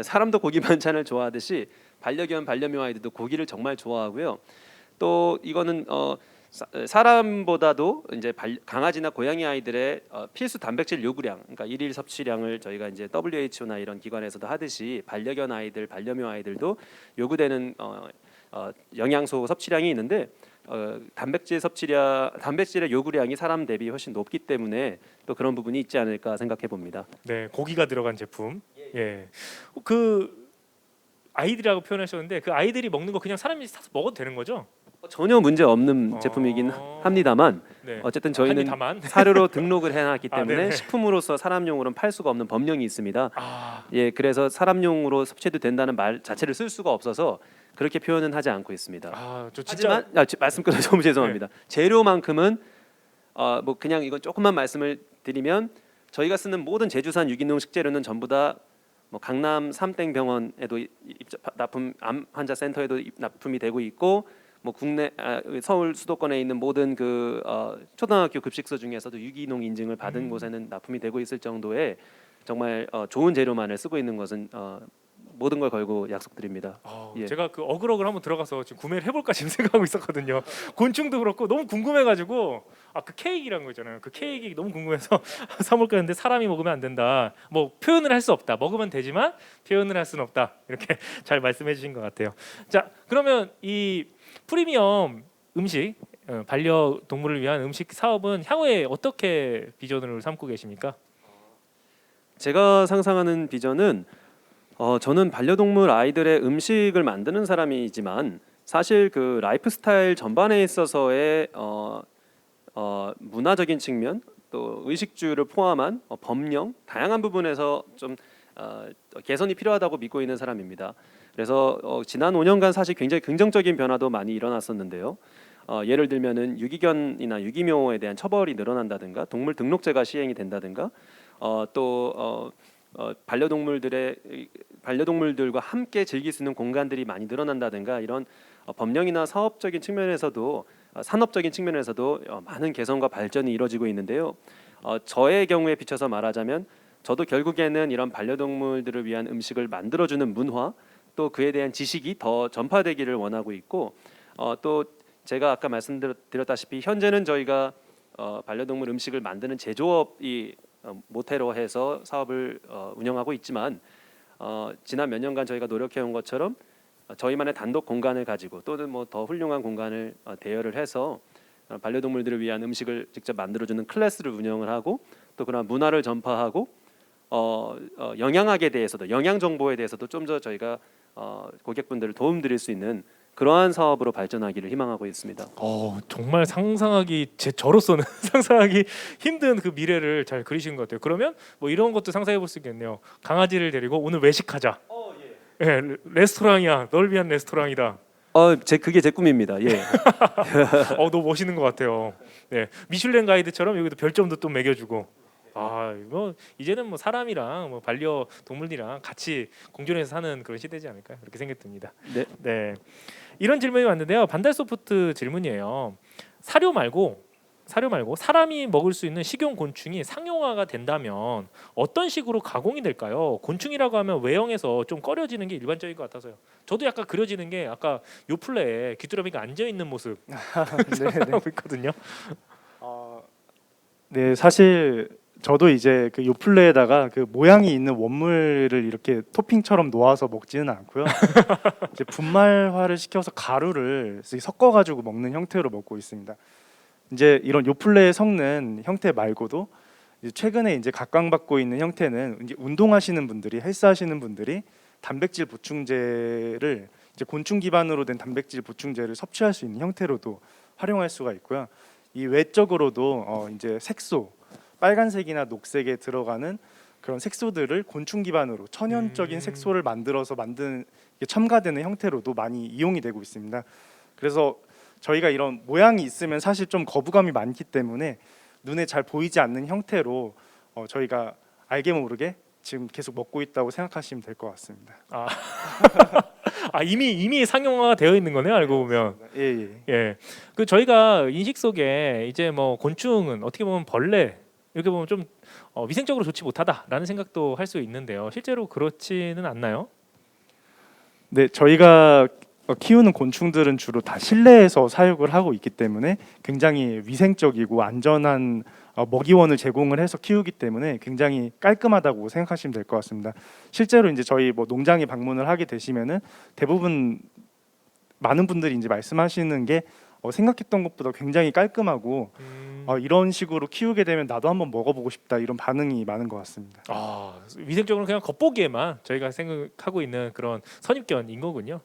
사람도 고기 반찬을 좋아하듯이 반려묘 아이들도 고기를 정말 좋아하고요. 또 이거는 사람보다도 이제 강아지나 고양이 아이들의 필수 단백질 요구량, 그러니까 일일 섭취량을 저희가 이제 WHO나 이런 기관에서도 하듯이 반려견 아이들, 반려묘 아이들도 요구되는 영양소 섭취량이 있는데 단백질의 요구량이 사람 대비 훨씬 높기 때문에 또 그런 부분이 있지 않을까 생각해 봅니다. 네, 고기가 들어간 제품. 예. 그 아이들이라고 표현하셨는데 그 아이들이 먹는 거 그냥 사람이 사서 먹어도 되는 거죠? 전혀 문제 없는 제품이긴 합니다만 네. 어쨌든 저희는 다만. 사료로 등록을 해놨기 때문에 네네. 식품으로서 사람용으로는 팔 수가 없는 법령이 있습니다. 아, 예, 그래서 사람용으로 섭취해도 된다는 말 자체를 쓸 수가 없어서 그렇게 표현은 하지 않고 있습니다. 저 진짜 하지만 말씀 끊어서 너무 죄송합니다. 재료만큼은 뭐 그냥 이건 조금만 말씀을 드리면 저희가 쓰는 모든 제주산 유기농 식재료는 전부 다 뭐 강남 삼땡병원에도 납품 암 환자 센터에도 납품이 되고 있고 뭐 국내 서울 수도권에 있는 모든 그 초등학교 급식소 중에서도 유기농 인증을 받은 곳에는 납품이 되고 있을 정도의 정말 좋은 재료만을 쓰고 있는 것은 모든 걸 걸고 약속드립니다. 예. 제가 그 어글어글 한번 들어가서 지금 구매를 해볼까 지금 생각하고 있었거든요. 곤충도 그렇고 너무 궁금해가지고 그 케이크라는 거 있잖아요. 그 케이크 너무 궁금해서 사볼까 했는데 사람이 먹으면 안 된다. 뭐 표현을 할 수 없다. 먹으면 되지만 표현을 할 수는 없다. 이렇게 잘 말씀해 주신 것 같아요. 자, 그러면 이 프리미엄 음식 반려동물을 위한 음식 사업은 향후에 어떻게 비전을 삼고 계십니까? 제가 상상하는 비전은 저는 반려동물 아이들의 음식을 만드는 사람이지만 사실 그 라이프 스타일 전반에 있어서의 문화적인 측면 또 의식주를 포함한 법령 다양한 부분에서 좀 개선이 필요하다고 믿고 있는 사람입니다. 그래서 지난 5년간 사실 굉장히 긍정적인 변화도 많이 일어났었는데요. 예를 들면은 유기견이나 유기묘에 대한 처벌이 늘어난다든가 동물 등록제가 시행이 된다든가 또 반려동물들과 함께 즐길 수 있는 공간들이 많이 늘어난다든가 이런 법령이나 사업적인 측면에서도 산업적인 측면에서도 많은 개선과 발전이 이루어지고 있는데요. 저의 경우에 비춰서 말하자면 저도 결국에는 이런 반려동물들을 위한 음식을 만들어주는 문화 또 그에 대한 지식이 더 전파되기를 원하고 있고 또 제가 아까 말씀드렸다시피 현재는 저희가 반려동물 음식을 만드는 제조업이 모태로 해서 사업을 운영하고 있지만 지난 몇 년간 저희가 노력해온 것처럼 저희만의 단독 공간을 가지고 또는 뭐 더 훌륭한 공간을 대여를 해서 반려동물들을 위한 음식을 직접 만들어주는 클래스를 운영을 하고 또 그런 문화를 전파하고 영양학에 대해서도 영양 정보에 대해서도 좀 더 저희가 고객분들을 도움드릴 수 있는 그러한 사업으로 발전하기를 희망하고 있습니다. 정말 상상하기 저로서는 상상하기 힘든 그 미래를 잘 그리신 것 같아요. 그러면 뭐 이런 것도 상상해 볼 수 있겠네요. 강아지를 데리고 오늘 외식하자. 예, 레스토랑이야. 널 위한 레스토랑이다. 그게 제 꿈입니다. 예. 너무 멋있는 것 같아요. 네, 미슐랭 가이드처럼 여기도 별점도 또 매겨주고. 이거 이제는 뭐 사람이랑 뭐 반려동물이랑 같이 공존해서 사는 그런 시대지 않을까요? 그렇게 생각됩니다. 네. 네, 이런 질문이 왔는데요. 반달소프트 질문이에요. 사료 말고 사람이 먹을 수 있는 식용 곤충이 상용화가 된다면 어떤 식으로 가공이 될까요? 곤충이라고 하면 외형에서 좀 꺼려지는 게 일반적인 것 같아서요. 저도 약간 그려지는 게 아까 요플레에 귀뚜라미가 앉아 있는 모습 하고 있거든요. 네, 사실 저도 이제 그 요플레에다가 그 모양이 있는 원물을 이렇게 토핑처럼 놓아서 먹지는 않고요. 이제 분말화를 시켜서 가루를 섞어 가지고 먹는 형태로 먹고 있습니다. 이제 이런 요플레에 섞는 형태 말고도 이제 최근에 이제 각광받고 있는 형태는 이제 운동하시는 분들이 헬스하시는 분들이 단백질 보충제를 이제 곤충 기반으로 된 단백질 보충제를 섭취할 수 있는 형태로도 활용할 수가 있고요. 이 외적으로도 이제 색소 빨간색이나 녹색에 들어가는 그런 색소들을 곤충 기반으로 천연적인 색소를 만들어서 만든 첨가되는 형태로도 많이 이용이 되고 있습니다. 그래서 저희가 이런 모양이 있으면 사실 좀 거부감이 많기 때문에 눈에 잘 보이지 않는 형태로 저희가 알게 모르게 지금 계속 먹고 있다고 생각하시면 될 것 같습니다. 이미 상용화가 되어 있는 거네요. 알고 보면. 예. 예. 그 저희가 인식 속에 이제 뭐 곤충은 어떻게 보면 벌레 이렇게 보면 좀 위생적으로 좋지 못하다라는 생각도 할 수 있는데요. 실제로 그렇지는 않나요? 네, 저희가 키우는 곤충들은 주로 다 실내에서 사육을 하고 있기 때문에 굉장히 위생적이고 안전한 먹이원을 제공을 해서 키우기 때문에 굉장히 깔끔하다고 생각하시면 될 것 같습니다. 실제로 이제 저희 뭐 농장에 방문을 하게 되시면은 대부분 많은 분들이 이제 말씀하시는 게 생각했던 것보다 굉장히 깔끔하고 이런 식으로 키우게 되면 나도 한번 먹어보고 싶다 이런 반응이 많은 것 같습니다. 위생적으로 그냥 겉보기에만 저희가 생각하고 있는 그런 선입견인 거군요.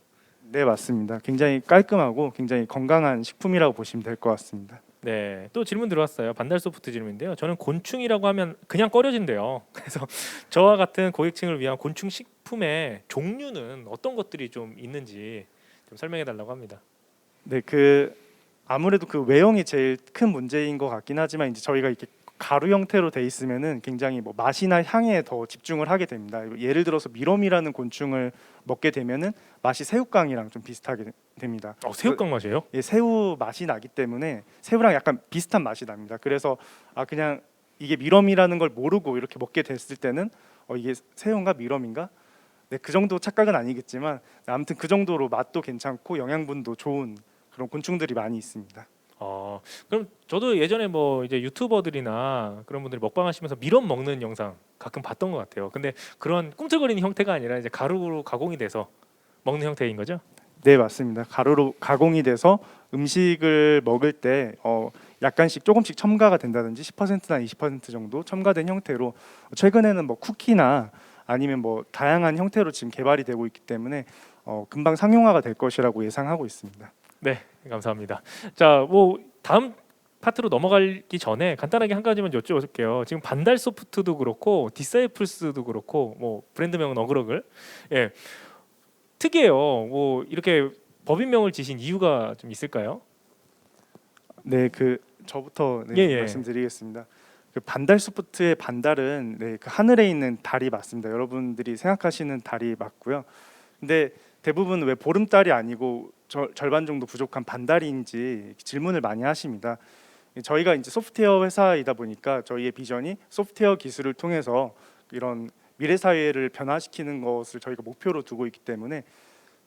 네, 맞습니다. 굉장히 깔끔하고 굉장히 건강한 식품이라고 보시면 될 것 같습니다. 네, 또 질문 들어왔어요. 반달소프트 질문인데요. 저는 곤충이라고 하면 그냥 꺼려진대요. 그래서 저와 같은 고객층을 위한 곤충 식품의 종류는 어떤 것들이 좀 있는지 좀 설명해 달라고 합니다. 네, 아무래도 그 외형이 제일 큰 문제인 것 같긴 하지만 이제 저희가 이렇게 가루 형태로 돼 있으면은 굉장히 뭐 맛이나 향에 더 집중을 하게 됩니다. 예를 들어서 미럼이라는 곤충을 먹게 되면은 맛이 새우깡이랑 좀 비슷하게 됩니다. 새우깡 맛이에요? 예, 새우 맛이 나기 때문에 새우랑 약간 비슷한 맛이 납니다. 그래서 그냥 이게 미럼이라는 걸 모르고 이렇게 먹게 됐을 때는 이게 새우인가 미럼인가? 네, 그 정도 착각은 아니겠지만 아무튼 그 정도로 맛도 괜찮고 영양분도 좋은 그런 곤충들이 많이 있습니다. 그럼 저도 예전에 뭐 이제 유튜버들이나 그런 분들이 먹방하시면서 미럼 먹는 영상 가끔 봤던 것 같아요. 근데 그런 꿈틀거리는 형태가 아니라 이제 가루로 가공이 돼서 먹는 형태인 거죠? 네, 맞습니다. 가루로 가공이 돼서 음식을 먹을 때 약간씩 조금씩 첨가가 된다든지 10%나 20% 정도 첨가된 형태로 최근에는 뭐 쿠키나 아니면 뭐 다양한 형태로 지금 개발이 되고 있기 때문에 금방 상용화가 될 것이라고 예상하고 있습니다. 네, 감사합니다. 자, 뭐 다음 파트로 넘어가기 전에 간단하게 한 가지만 여쭤볼게요. 지금 반달소프트도 그렇고 디사이플스도 그렇고 뭐 브랜드명은 어그러글, 예, 특이해요. 뭐 이렇게 법인명을 지신 이유가 좀 있을까요? 네, 저부터 예. 말씀드리겠습니다. 그 반달소프트의 반달은 그 하늘에 있는 달이 맞습니다. 여러분들이 생각하시는 달이 맞고요. 근데 대부분 왜 보름달이 아니고 절반 정도 부족한 반달인지 질문을 많이 하십니다. 저희가 이제 소프트웨어 회사이다 보니까 저희의 비전이 소프트웨어 기술을 통해서 이런 미래 사회를 변화시키는 것을 저희가 목표로 두고 있기 때문에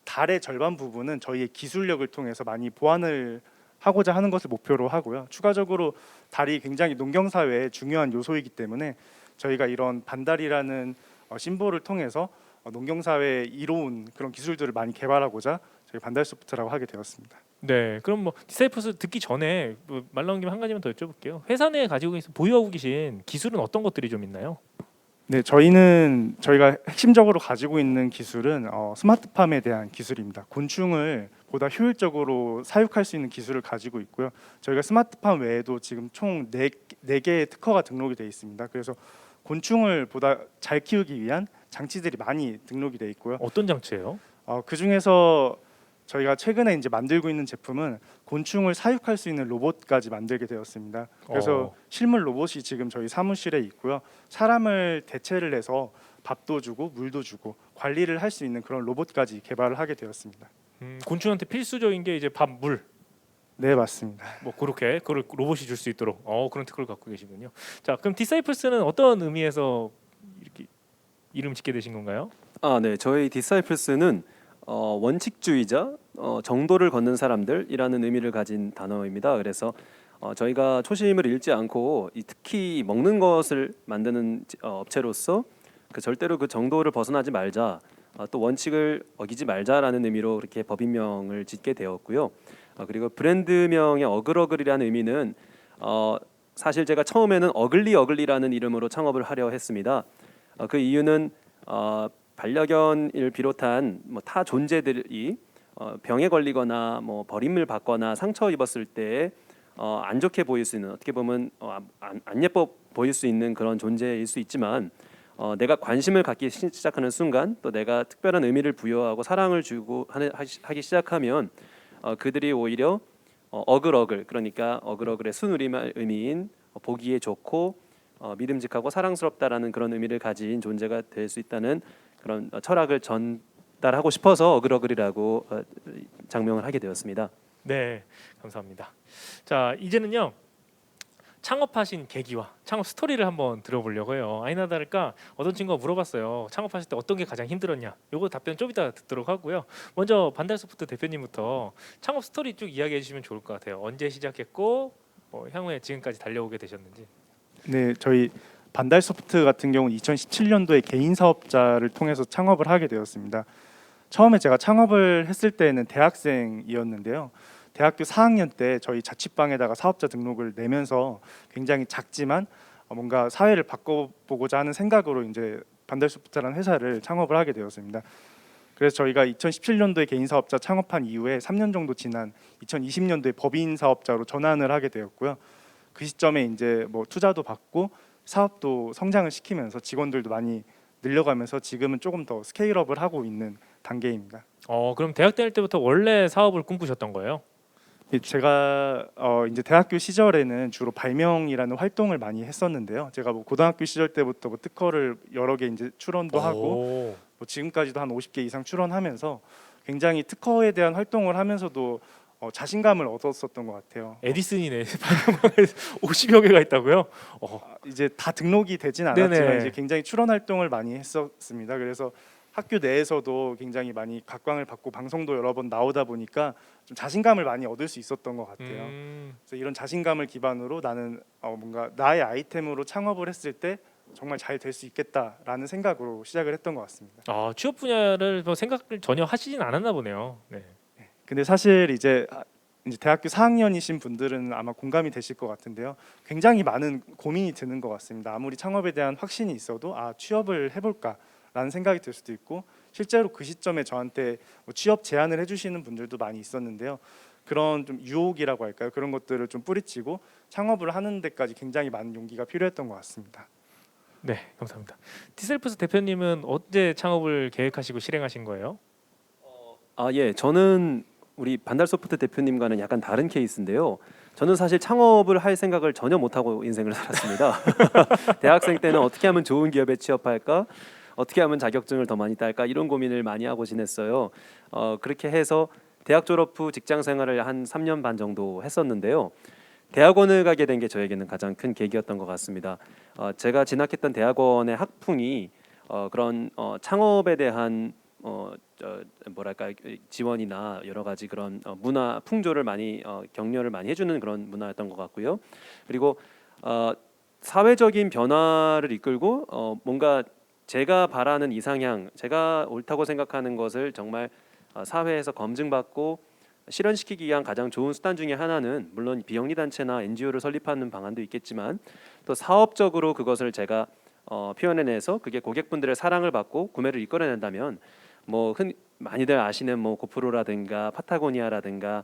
달의 절반 부분은 저희의 기술력을 통해서 많이 보완을 하고자 하는 것을 목표로 하고요. 추가적으로 달이 굉장히 농경 사회의 중요한 요소이기 때문에 저희가 이런 반달이라는 심볼을 통해서 농경 사회에 이로운 그런 기술들을 많이 개발하고자 저희 반달 소프트라고 하게 되었습니다. 네, 그럼 뭐 디사이플스 듣기 전에 말 나온 김에 한 가지만 더 여쭤볼게요. 회사 내에 가지고 보유하고 계신 기술은 어떤 것들이 좀 있나요? 네, 저희가 핵심적으로 가지고 있는 기술은 스마트팜에 대한 기술입니다. 곤충을 보다 효율적으로 사육할 수 있는 기술을 가지고 있고요. 저희가 스마트팜 외에도 지금 총 4개의 특허가 등록이 되어 있습니다. 그래서 곤충을 보다 잘 키우기 위한 장치들이 많이 등록이 되어 있고요. 어떤 장치예요? 그 중에서 저희가 최근에 이제 만들고 있는 제품은 곤충을 사육할 수 있는 로봇까지 만들게 되었습니다. 그래서 실물 로봇이 지금 저희 사무실에 있고요. 사람을 대체를 해서 밥도 주고 물도 주고 관리를 할 수 있는 그런 로봇까지 개발을 하게 되었습니다. 곤충한테 필수적인 게 이제 밥, 물, 네, 맞습니다. 뭐 그렇게 그걸 로봇이 줄 수 있도록 그런 특허를 갖고 계시군요. 자, 그럼 디사이플스는 어떤 의미에서 이렇게 이름 짓게 되신 건가요? 네, 저희 디사이플스는 원칙주의자, 정도를 걷는 사람들이라는 의미를 가진 단어입니다. 그래서 저희가 초심을 잃지 않고 특히 먹는 것을 만드는 업체로서 절대로 그 정도를 벗어나지 말자, 또 원칙을 어기지 말자라는 의미로 그렇게 법인명을 짓게 되었고요. 그리고 브랜드명의 어글어글이라는 의미는 사실 제가 처음에는 어글리라는 이름으로 창업을 하려 했습니다. 그 이유는 반려견을 비롯한 타 존재들이 병에 걸리거나 버림을 받거나 상처 입었을 때 안 좋게 보일 수 있는, 어떻게 보면 안 예뻐 보일 수 있는 그런 존재일 수 있지만 내가 관심을 갖기 시작하는 순간, 또 내가 특별한 의미를 부여하고 사랑을 주고 하기 시작하면 그들이 오히려 어글어글, 그러니까 어글어글의 순우리말 의미인 보기에 좋고 믿음직하고 사랑스럽다라는 그런 의미를 가진 존재가 될 수 있다는 그런 철학을 전달하고 싶어서 어글어글이라고 장명을 하게 되었습니다. 네, 감사합니다. 자, 이제는요. 창업하신 계기와 창업 스토리를 한번 들어보려고 해요. 아니나 다를까 어떤 친구가 물어봤어요. 창업하실 때 어떤 게 가장 힘들었냐. 요거 답변 좀 이따 듣도록 하고요. 먼저 반달소프트 대표님부터 창업 스토리 쭉 이야기해 주시면 좋을 것 같아요. 언제 시작했고 향후에 지금까지 달려오게 되셨는지. 네, 저희 반달 소프트 같은 경우는 2017년도에 개인 사업자를 통해서 창업을 하게 되었습니다. 처음에 제가 창업을 했을 때는 대학생이었는데요. 대학교 4학년 때 저희 자취방에다가 사업자 등록을 내면서 굉장히 작지만 뭔가 사회를 바꿔보고자 하는 생각으로 이제 반달 소프트라는 회사를 창업을 하게 되었습니다. 그래서 저희가 2017년도에 개인 사업자 창업한 이후에 3년 정도 지난 2020년도에 법인 사업자로 전환을 하게 되었고요. 그 시점에 이제 투자도 받고 사업도 성장을 시키면서 직원들도 많이 늘려가면서 지금은 조금 더 스케일업을 하고 있는 단계입니다. 그럼 대학 다닐 때부터 원래 사업을 꿈꾸셨던 거예요? 제가 이제 대학교 시절에는 주로 발명이라는 활동을 많이 했었는데요. 제가 고등학교 시절 때부터 특허를 여러 개 이제 출원도 하고 지금까지도 한 50개 이상 출원하면서 굉장히 특허에 대한 활동을 하면서도 자신감을 얻었었던 것 같아요. 에디슨이네. 발명왕에 50여 개가 있다고요? 이제 다 등록이 되진 않았지만 네네. 이제 굉장히 출원 활동을 많이 했었습니다. 그래서 학교 내에서도 굉장히 많이 각광을 받고 방송도 여러 번 나오다 보니까 좀 자신감을 많이 얻을 수 있었던 것 같아요. 그래서 이런 자신감을 기반으로 나는 뭔가 나의 아이템으로 창업을 했을 때 정말 잘 될 수 있겠다라는 생각으로 시작을 했던 것 같습니다. 취업 분야를 생각을 전혀 하시진 않았나 보네요. 네. 근데 사실 이제 대학교 4학년이신 분들은 아마 공감이 되실 것 같은데요. 굉장히 많은 고민이 드는 것 같습니다. 아무리 창업에 대한 확신이 있어도 취업을 해볼까라는 생각이 들 수도 있고, 실제로 그 시점에 저한테 취업 제안을 해주시는 분들도 많이 있었는데요. 그런 좀 유혹이라고 할까요? 그런 것들을 좀 뿌리치고 창업을 하는 데까지 굉장히 많은 용기가 필요했던 것 같습니다. 네, 감사합니다. 디셀프스 대표님은 언제 창업을 계획하시고 실행하신 거예요? 예, 저는 우리 반달소프트 대표님과는 약간 다른 케이스인데요. 저는 사실 창업을 할 생각을 전혀 못하고 인생을 살았습니다. 대학생 때는 어떻게 하면 좋은 기업에 취업할까, 어떻게 하면 자격증을 더 많이 딸까, 이런 고민을 많이 하고 지냈어요. 그렇게 해서 대학 졸업 후 직장 생활을 한 3년 반 정도 했었는데요. 대학원을 가게 된 게 저에게는 가장 큰 계기였던 것 같습니다. 제가 진학했던 대학원의 학풍이 그런 창업에 대한 뭐랄까 지원이나 여러 가지 그런 문화 풍조를 많이 격려를 많이 해주는 그런 문화였던 것 같고요. 그리고 사회적인 변화를 이끌고 뭔가 제가 바라는 이상향, 제가 옳다고 생각하는 것을 정말 사회에서 검증받고 실현시키기 위한 가장 좋은 수단 중에 하나는 물론 비영리 단체나 NGO를 설립하는 방안도 있겠지만 또 사업적으로 그것을 제가 표현해내서 그게 고객분들의 사랑을 받고 구매를 이끌어낸다면 뭐 많이들 아시는 뭐 고프로라든가 파타고니아라든가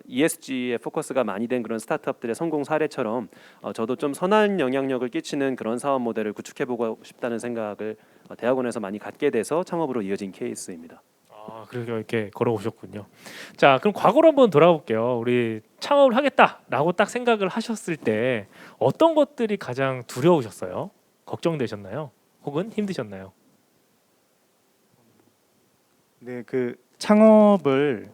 ESG에 포커스가 많이 된 그런 스타트업들의 성공 사례처럼 저도 좀 선한 영향력을 끼치는 그런 사업 모델을 구축해보고 싶다는 생각을 대학원에서 많이 갖게 돼서 창업으로 이어진 케이스입니다. 그렇게 이렇게 걸어오셨군요. 자, 그럼 과거로 한번 돌아가 볼게요. 우리 창업을 하겠다라고 딱 생각을 하셨을 때 어떤 것들이 가장 두려우셨어요? 걱정되셨나요? 혹은 힘드셨나요? 네, 그 창업을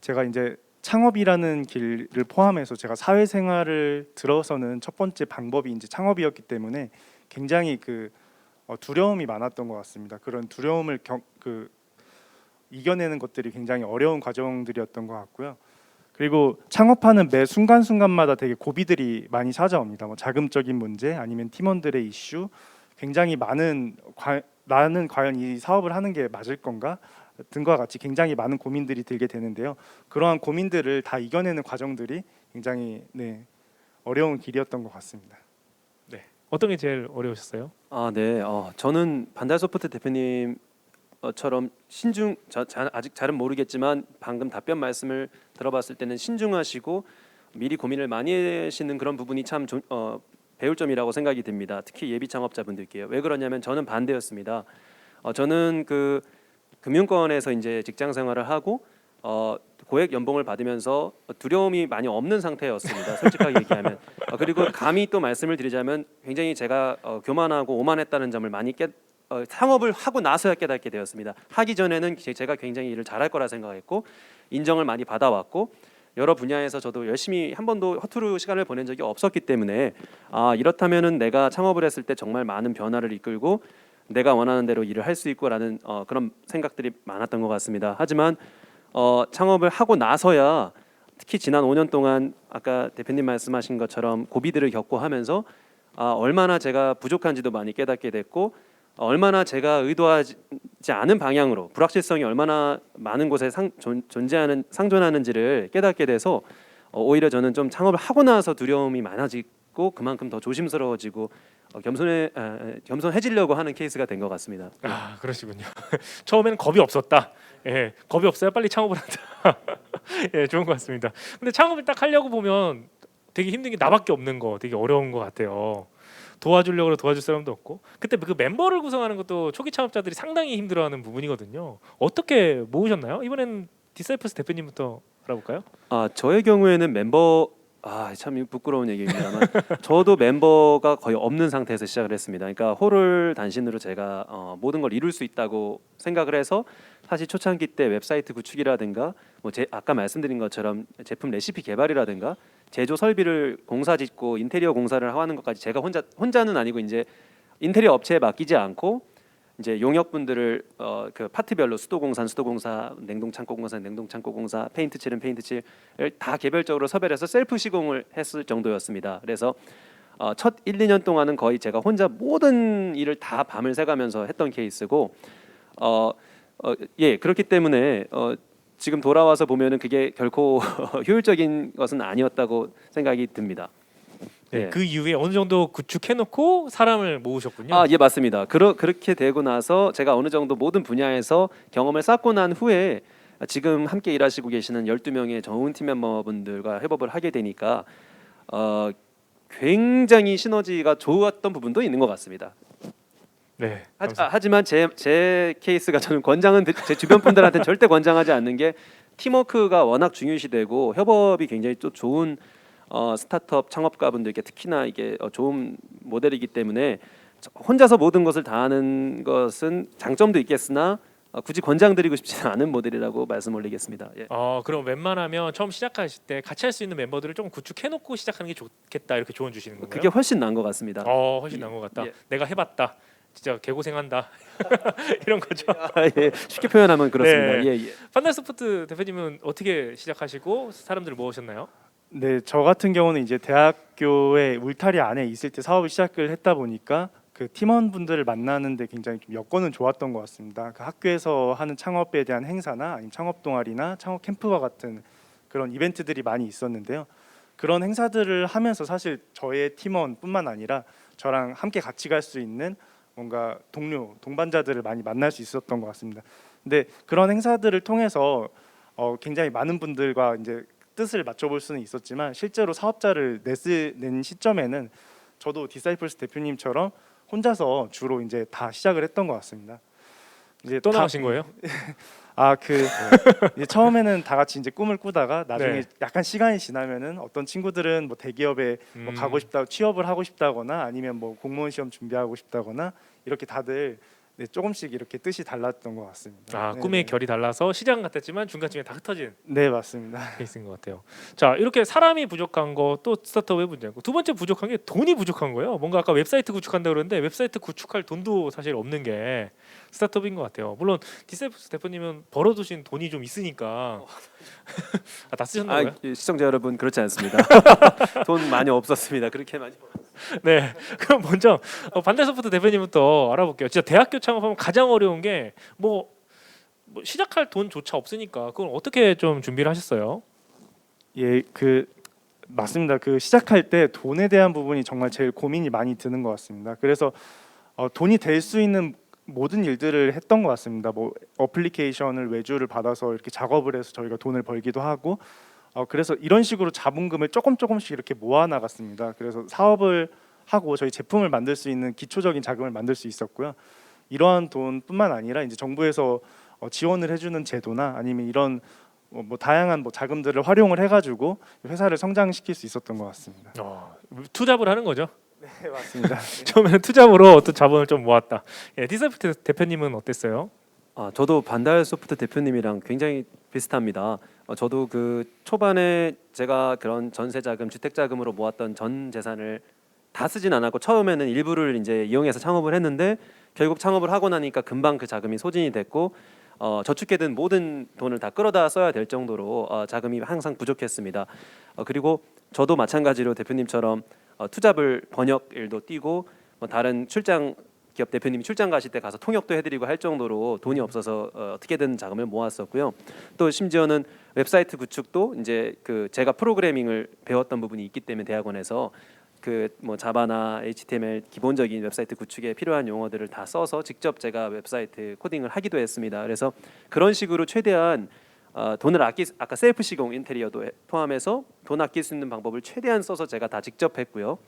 제가 이제 창업이라는 길을 포함해서 제가 사회생활을 들어서는 첫 번째 방법이 이제 창업이었기 때문에 굉장히 두려움이 많았던 것 같습니다. 그런 두려움을 이겨내는 것들이 굉장히 어려운 과정들이었던 것 같고요. 그리고 창업하는 매 순간순간마다 되게 고비들이 많이 찾아옵니다. 뭐 자금적인 문제 아니면 팀원들의 이슈, 굉장히 많은 나는 과연 이 사업을 하는 게 맞을 건가 등과 같이 굉장히 많은 고민들이 들게 되는데요. 그러한 고민들을 다 이겨내는 과정들이 굉장히 어려운 길이었던 것 같습니다. 어떤 게 제일 어려우셨어요? 네. 저는 반달소프트 대표님처럼 아직 잘은 모르겠지만 방금 답변 말씀을 들어봤을 때는 신중하시고 미리 고민을 많이 하시는 그런 부분이 참 배울 점이라고 생각이 듭니다. 특히 예비 창업자분들께요. 왜 그러냐면 저는 반대였습니다. 저는 그 금융권에서 이제 직장 생활을 하고 고액 연봉을 받으면서 두려움이 많이 없는 상태였습니다. 솔직하게 얘기하면. 그리고 감히 또 말씀을 드리자면 굉장히 제가 교만하고 오만했다는 점을 많이 창업을 하고 나서야 깨닫게 되었습니다. 하기 전에는 제가 굉장히 일을 잘할 거라 생각했고 인정을 많이 받아왔고 여러 분야에서 저도 열심히 한 번도 허투루 시간을 보낸 적이 없었기 때문에 이렇다면은 내가 창업을 했을 때 정말 많은 변화를 이끌고 내가 원하는 대로 일을 할 수 있고라는 그런 생각들이 많았던 것 같습니다. 하지만 창업을 하고 나서야 특히 지난 5년 동안 아까 대표님 말씀하신 것처럼 고비들을 겪고 하면서 얼마나 제가 부족한지도 많이 깨닫게 됐고 얼마나 제가 의도하지 않은 방향으로 불확실성이 얼마나 많은 곳에 상존하는지를 깨닫게 돼서 오히려 저는 좀 창업을 하고 나서 두려움이 많아지고 그만큼 더 조심스러워지고 겸손해지려고 하는 케이스가 된 것 같습니다. 그러시군요. 처음에는 겁이 없었다. 겁이 없어야 빨리 창업을 한다. 좋은 것 같습니다. 근데 창업을 딱 하려고 보면 되게 힘든 게 나밖에 없는 거, 되게 어려운 것 같아요. 도와주려고 해도 도와줄 사람도 없고 그때 그 멤버를 구성하는 것도 초기 창업자들이 상당히 힘들어하는 부분이거든요. 어떻게 모으셨나요? 이번엔 디사이플스 대표님부터 알아볼까요? 저의 경우에는 멤버 참 부끄러운 얘기입니다만 저도 멤버가 거의 없는 상태에서 시작을 했습니다. 그러니까 홀을 단신으로 제가 모든 걸 이룰 수 있다고 생각을 해서 사실 초창기 때 웹사이트 구축이라든가 아까 말씀드린 것처럼 제품 레시피 개발이라든가 제조 설비를 공사 짓고 인테리어 공사를 하는 것까지 제가 혼자는 아니고 이제 인테리어 업체에 맡기지 않고 이제 용역분들을 그 파트별로 수도공사, 냉동창고공사, 페인트 칠은 페인트 칠을 다 개별적으로 섭외해서 셀프 시공을 했을 정도였습니다. 그래서 첫 1, 2년 동안은 거의 제가 혼자 모든 일을 다 밤을 새가면서 했던 케이스고 그렇기 때문에 지금 돌아와서 보면은 그게 결코 효율적인 것은 아니었다고 생각이 듭니다. 그 이후에 어느 정도 구축해놓고 사람을 모으셨군요. 맞습니다. 그렇게 되고 나서 제가 어느 정도 모든 분야에서 경험을 쌓고 난 후에 지금 함께 일하시고 계시는 12명의 좋은 팀 멤버분들과 협업을 하게 되니까 굉장히 시너지가 좋았던 부분도 있는 것 같습니다. 하지만 제 케이스가 저는 제 주변 분들한테는 절대 권장하지 않는 게 팀워크가 워낙 중요시되고 협업이 굉장히 또 좋은 스타트업 창업가분들께 특히나 이게 좋은 모델이기 때문에 혼자서 모든 것을 다 하는 것은 장점도 있겠으나 굳이 권장드리고 싶지는 않은 모델이라고 말씀 올리겠습니다. 예. 그럼 웬만하면 처음 시작하실 때 같이 할 수 있는 멤버들을 좀 구축해놓고 시작하는 게 좋겠다 이렇게 조언 주시는 건가요? 그게 훨씬 나은 것 같습니다. 훨씬 나은 것 같다. 예. 내가 해봤다. 진짜 개고생한다. 이런 거죠. 예, 쉽게 표현하면 그렇습니다. 네. 예, 예. 판달소프트 대표님은 어떻게 시작하시고 사람들을 모으셨나요? 네, 저 같은 경우는 이제 대학교의 울타리 안에 있을 때 사업을 시작을 했다 보니까 그 팀원분들을 만나는데 굉장히 좀 여건은 좋았던 것 같습니다. 그 학교에서 하는 창업에 대한 행사나 아니면 창업 동아리나 창업 캠프와 같은 그런 이벤트들이 많이 있었는데요. 그런 행사들을 하면서 사실 저의 팀원뿐만 아니라 저랑 함께 같이 갈 수 있는 뭔가 동료, 동반자들을 많이 만날 수 있었던 것 같습니다. 근데 그런 행사들을 통해서 굉장히 많은 분들과 이제 뜻을 맞춰볼 수는 있었지만 실제로 사업자를 낸 시점에는 저도 디사이플스 대표님처럼 혼자서 주로 이제 다 시작을 했던 것 같습니다. 이제 또 나가신 거예요? 이제 처음에는 다 같이 이제 꿈을 꾸다가 나중에 네. 약간 시간이 지나면은 어떤 친구들은 뭐 대기업에 뭐 가고 싶다, 취업을 하고 싶다거나 아니면 뭐 공무원 시험 준비하고 싶다거나 이렇게 다들 네, 조금씩 이렇게 뜻이 달랐던 것 같습니다. 네, 꿈의 네. 결이 달라서 시장 같았지만 중간중에 다 흩어진 네, 맞습니다. 케이스인 것 같아요. 자, 이렇게 사람이 부족한 거 또 스타트업의 문제고 두 번째 부족한 게 돈이 부족한 거예요. 뭔가 아까 웹사이트 구축한다 그러는데 웹사이트 구축할 돈도 사실 없는 게 스타트업인 것 같아요. 물론 디셀프스 대표님은 벌어두신 돈이 좀 있으니까 다 쓰셨나요? 시청자 여러분 그렇지 않습니다. 돈 많이 없었습니다. 그렇게 많이. 네, 그럼 먼저 반달소프트 대표님부터 알아볼게요. 진짜 대학교 창업하면 가장 어려운 게 뭐 시작할 돈조차 없으니까 그걸 어떻게 좀 준비를 하셨어요? 예, 맞습니다. 그 시작할 때 돈에 대한 부분이 정말 제일 고민이 많이 드는 것 같습니다. 그래서 돈이 될 수 있는 모든 일들을 했던 것 같습니다. 뭐 어플리케이션을 외주를 받아서 이렇게 작업을 해서 저희가 돈을 벌기도 하고, 그래서 이런 식으로 자본금을 조금씩 이렇게 모아 나갔습니다. 그래서 사업을 하고 저희 제품을 만들 수 있는 기초적인 자금을 만들 수 있었고요. 이러한 돈뿐만 아니라 이제 정부에서 지원을 해주는 제도나 아니면 이런 뭐 다양한 뭐 자금들을 활용을 해가지고 회사를 성장시킬 수 있었던 것 같습니다. 투잡을 하는 거죠. 네, 맞습니다. 처음에는 투잡으로 어떤 자본을 좀 모았다. 예, 디셀프트 대표님은 어땠어요? 저도 반달소프트 대표님이랑 굉장히 비슷합니다. 저도 그 초반에 제가 그런 전세 자금, 주택 자금으로 모았던 전 재산을 다 쓰진 않았고 처음에는 일부를 이제 이용해서 창업을 했는데 결국 창업을 하고 나니까 금방 그 자금이 소진이 됐고 저축해둔 모든 돈을 다 끌어다 써야 될 정도로 자금이 항상 부족했습니다. 그리고 저도 마찬가지로 대표님처럼 투잡을 번역 일도 뛰고 다른 출장 기업 대표님이 출장 가실 때 가서 통역도 해드리고 할 정도로 돈이 없어서 어떻게든 자금을 모았었고요. 또 심지어는 웹사이트 구축도 이제 그 제가 프로그래밍을 배웠던 부분이 있기 때문에 대학원에서 그 뭐 자바나 HTML 기본적인 웹사이트 구축에 필요한 용어들을 다 써서 직접 제가 웹사이트 코딩을 하기도 했습니다. 그래서 그런 식으로 최대한 돈을 아까 셀프 시공 인테리어도 포함해서 돈 아낄 수 있는 방법을 최대한 써서 제가 다 직접 했고요.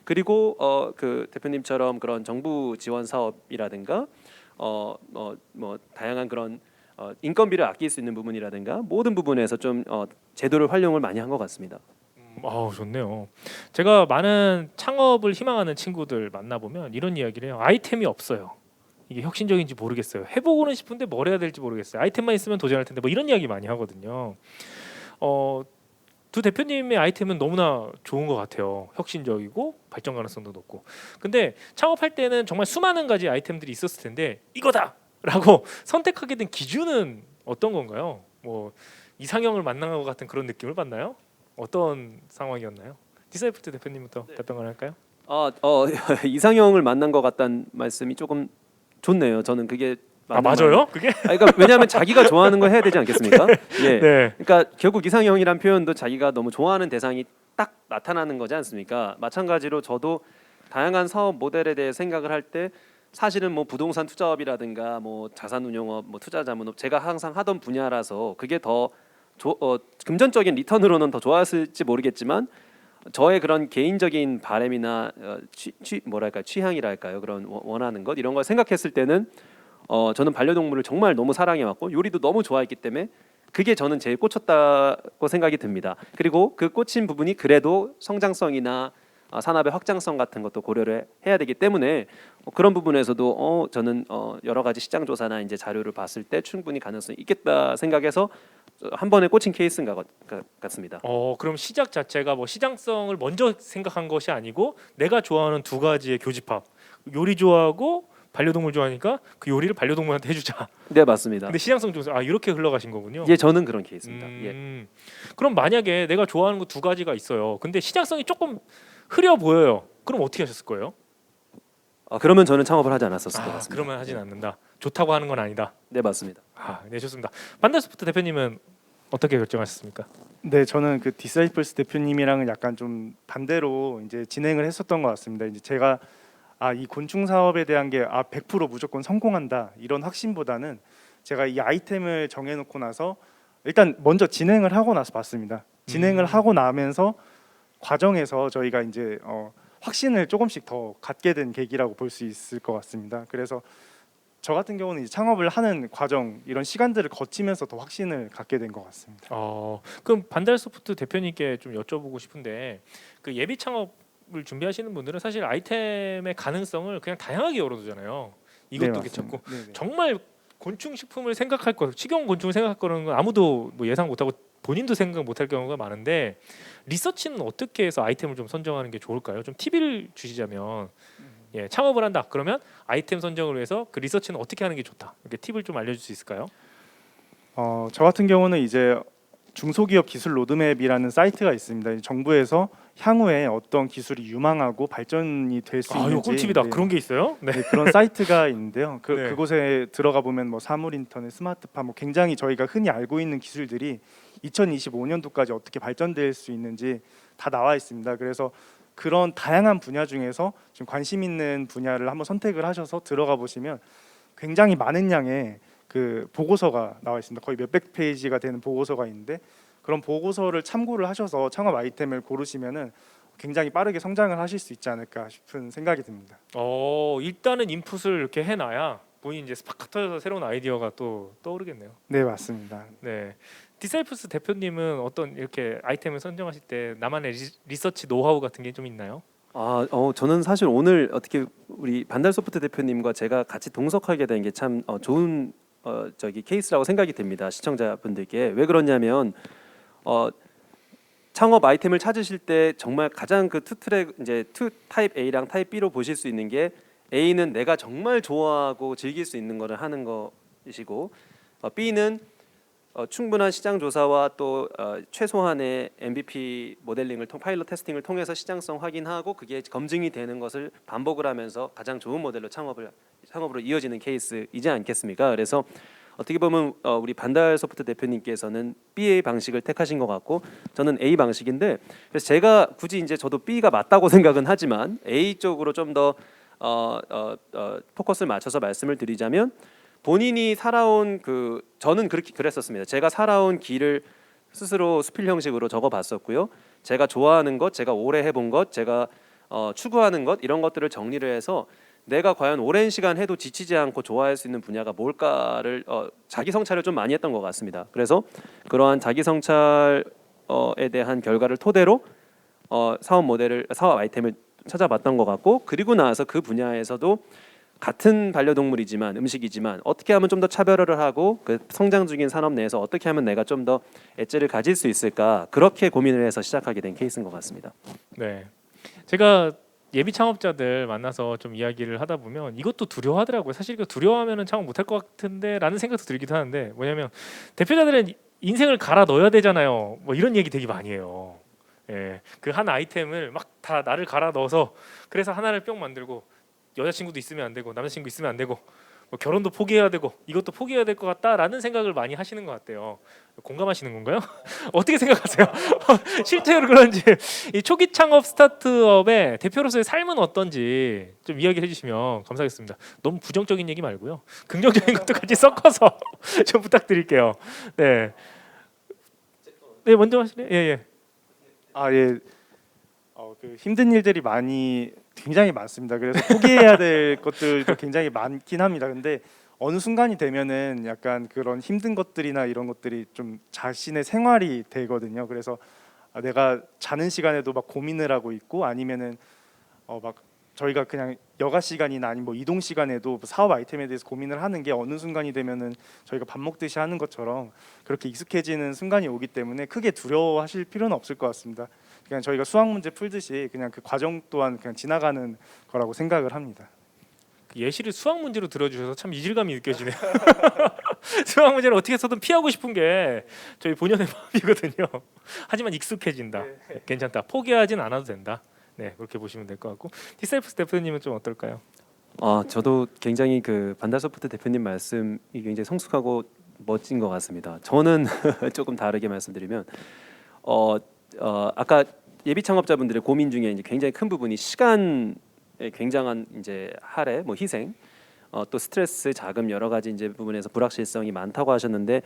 그리고 그 대표님처럼 그런 정부 지원 사업이라든가 뭐 다양한 그런 인건비를 아낄 수 있는 부분이라든가 모든 부분에서 좀 제도를 활용을 많이 한 것 같습니다. 좋네요. 제가 많은 창업을 희망하는 친구들 만나보면 이런 이야기를 해요. 아이템이 없어요. 이게 혁신적인지 모르겠어요. 해보고는 싶은데 뭘 해야 될지 모르겠어요. 아이템만 있으면 도전할 텐데 뭐 이런 이야기 많이 하거든요. 두 대표님의 아이템은 너무나 좋은 것 같아요. 혁신적이고 발전 가능성도 높고. 근데 창업할 때는 정말 수많은 가지 아이템들이 있었을 텐데 이거다라고 선택하게 된 기준은 어떤 건가요? 뭐 이상형을 만난 것 같은 그런 느낌을 받나요? 어떤 상황이었나요? 디셀프트 대표님부터 답변을 할까요? 이상형을 만난 것 같다는 말씀이 조금 좋네요. 저는 그게 맞아요? 그게? 그러니까 왜냐하면 자기가 좋아하는 거 해야 되지 않겠습니까? 예. 네. 그러니까 결국 이상형이란 표현도 자기가 너무 좋아하는 대상이 딱 나타나는 거지 않습니까? 마찬가지로 저도 다양한 사업 모델에 대해 생각을 할 때 사실은 뭐 부동산 투자업이라든가 뭐 자산운용업, 뭐 투자자문업 제가 항상 하던 분야라서 그게 더 금전적인 리턴으로는 더 좋았을지 모르겠지만 저의 그런 개인적인 바람이나 취향이랄까요? 그런 원하는 것 이런 걸 생각했을 때는 저는 반려동물을 정말 너무 사랑해왔고 요리도 너무 좋아했기 때문에 그게 저는 제일 꽂혔다고 생각이 듭니다. 그리고 그 꽂힌 부분이 그래도 성장성이나 산업의 확장성 같은 것도 고려를 해야 되기 때문에 그런 부분에서도 저는 여러 가지 시장 조사나 이제 자료를 봤을 때 충분히 가능성이 있겠다 생각해서 한 번에 꽂힌 케이스인 것 같습니다. 그럼 시작 자체가 뭐 시장성을 먼저 생각한 것이 아니고 내가 좋아하는 두 가지의 교집합. 요리 좋아하고 반려동물 좋아하니까 그 요리를 반려동물한테 해주자. 네, 맞습니다. 근데 시장성 조사 이렇게 흘러가신 거군요. 예, 저는 그런 케이스입니다. 예. 그럼 만약에 내가 좋아하는 거 두 가지가 있어요. 근데 시장성이 조금 흐려 보여요. 그럼 어떻게 하셨을 거예요? 그러면 저는 창업을 하지 않았었을 것 같습니다. 그러면 하진 않는다. 좋다고 하는 건 아니다. 네, 맞습니다. 네, 좋습니다. 반달소프트 대표님은 어떻게 결정하셨습니까? 네, 저는 그 디사이플스 대표님이랑은 약간 좀 반대로 이제 진행을 했었던 것 같습니다. 이제 제가 이 곤충 사업에 대한 게 100% 무조건 성공한다 이런 확신보다는 제가 이 아이템을 정해놓고 나서 일단 먼저 진행을 하고 나서 봤습니다. 진행을 하고 나면서 과정에서 저희가 이제 확신을 조금씩 더 갖게 된 계기라고 볼 수 있을 것 같습니다. 그래서 저 같은 경우는 이제 창업을 하는 과정 이런 시간들을 거치면서 더 확신을 갖게 된 것 같습니다. 그럼 반달소프트 대표님께 좀 여쭤보고 싶은데 그 예비 창업을 준비하시는 분들은 사실 아이템의 가능성을 그냥 다양하게 열어두잖아요. 이것도 네, 괜찮고 맞습니다. 네네. 정말 곤충 식품을 생각할 거, 식용 곤충을 생각할 거는 아무도 뭐 예상 못하고 본인도 생각 못할 경우가 많은데 리서치는 어떻게 해서 아이템을 좀 선정하는 게 좋을까요? 좀 팁을 주시자면 창업을 한다 그러면 아이템 선정을 위해서 그 리서치는 어떻게 하는 게 좋다 이렇게 팁을 좀 알려줄 수 있을까요? 저 같은 경우는 이제 중소기업 기술 로드맵이라는 사이트가 있습니다. 정부에서 향후에 어떤 기술이 유망하고 발전이 될 수 이거 있는지 꿀팁이다. 그런 게 있어요? 네. 네, 그런 사이트가 있는데요. 네. 그곳에 들어가 보면 뭐 사물 인터넷, 스마트팜, 뭐 굉장히 저희가 흔히 알고 있는 기술들이 2025년도까지 어떻게 발전될 수 있는지 다 나와 있습니다. 그래서 그런 다양한 분야 중에서 좀 관심 있는 분야를 한번 선택을 하셔서 들어가 보시면 굉장히 많은 양의 그 보고서가 나와 있습니다. 거의 몇백 페이지가 되는 보고서가 있는데 그런 보고서를 참고를 하셔서 창업 아이템을 고르시면은 굉장히 빠르게 성장을 하실 수 있지 않을까 싶은 생각이 듭니다. 일단은 인풋을 이렇게 해놔야 본인 이제 스파크 터져서 새로운 아이디어가 또 떠오르겠네요. 네, 맞습니다. 네. 디사이플스 대표님은 어떤 이렇게 아이템을 선정하실 때 나만의 리서치 노하우 같은 게 좀 있나요? 저는 사실 오늘 어떻게 우리 반달소프트 대표님과 제가 같이 동석하게 된 게 참 좋은 케이스라고 생각이 됩니다. 시청자분들께. 왜 그러냐면 창업 아이템을 찾으실 때 정말 가장 그 투 트랙 이제 투 타입 A랑 타입 B로 보실 수 있는 게 A는 내가 정말 좋아하고 즐길 수 있는 거를 하는 것이고 B는 충분한 시장 조사와 또 최소한의 MVP 모델링을 파일럿 테스팅을 통해서 시장성 확인하고 그게 검증이 되는 것을 반복을 하면서 가장 좋은 모델로 창업으로 이어지는 케이스이지 않겠습니까? 그래서 어떻게 보면 우리 반달소프트 대표님께서는 BA 방식을 택하신 것 같고 저는 A 방식인데 그래서 제가 굳이 이제 저도 B가 맞다고 생각은 하지만 A 쪽으로 좀 더 포커스를 맞춰서 말씀을 드리자면 본인이 살아온 저는 그랬었습니다. 제가 살아온 길을 스스로 수필 형식으로 적어봤었고요. 제가 좋아하는 것, 제가 오래 해본 것, 제가 추구하는 것 이런 것들을 정리를 해서 내가 과연 오랜 시간 해도 지치지 않고 좋아할 수 있는 분야가 뭘까를 자기 성찰을 좀 많이 했던 것 같습니다. 그래서 그러한 자기 성찰에 대한 결과를 토대로 사업 아이템을 찾아봤던 것 같고 그리고 나서 그 분야에서도 같은 반려동물이지만 음식이지만 어떻게 하면 좀 더 차별화를 하고 그 성장 중인 산업 내에서 어떻게 하면 내가 좀 더 엣지를 가질 수 있을까 그렇게 고민을 해서 시작하게 된 케이스인 것 같습니다. 네, 제가 예비 창업자들 만나서 좀 이야기를 하다 보면 이것도 두려워하더라고요. 사실 이거 두려워하면은 창업 못할 것 같은데라는 생각도 들기도 하는데 뭐냐면 대표자들은 인생을 갈아 넣어야 되잖아요. 뭐 이런 얘기 되게 많이 해요. 그 한 아이템을 막 다 나를 갈아 넣어서 그래서 하나를 뿅 만들고 여자친구도 있으면 안 되고 남자친구 있으면 안 되고 뭐 결혼도 포기해야 되고 이것도 포기해야 될 것 같다라는 생각을 많이 하시는 것 같아요. 공감하시는 건가요? 어떻게 생각하세요? 실제로 그런지 이 초기 창업 스타트업의 대표로서의 삶은 어떤지 좀 이야기해 주시면 감사하겠습니다. 너무 부정적인 얘기 말고요. 긍정적인 것도 같이 섞어서 좀 부탁드릴게요. 네. 네, 먼저 하시네. 예. 그 힘든 일들이 굉장히 많습니다. 그래서 포기해야 될 것들도 굉장히 많긴 합니다. 근데 어느 순간이 되면은 약간 그런 힘든 것들이나 이런 것들이 좀 자신의 생활이 되거든요. 그래서 내가 자는 시간에도 막 고민을 하고 있고 아니면은 막 저희가 그냥 여가 시간이나 아니면 뭐 이동 시간에도 사업 아이템에 대해서 고민을 하는 게 어느 순간이 되면은 저희가 밥 먹듯이 하는 것처럼 그렇게 익숙해지는 순간이 오기 때문에 크게 두려워하실 필요는 없을 것 같습니다. 그냥 저희가 수학 문제 풀듯이 그냥 그 과정 또한 그냥 지나가는 거라고 생각을 합니다. 그 예시를 수학 문제로 들어주셔서 참 이질감이 느껴지네요. 수학 문제를 어떻게 해서든 피하고 싶은 게 저희 본연의 마음이거든요. 하지만 익숙해진다. 괜찮다. 포기하진 않아도 된다. 네, 그렇게 보시면 될 것 같고 디셀프스 대표님은 좀 어떨까요? 저도 굉장히 그 반달소프트 대표님 말씀이 굉장히 성숙하고 멋진 것 같습니다. 저는 조금 다르게 말씀드리면 아까 예비 창업자분들의 고민 중에 이제 굉장히 큰 부분이 시간에 굉장한 이제 할애, 뭐 희생, 또 스트레스, 자금 여러 가지 이제 부분에서 불확실성이 많다고 하셨는데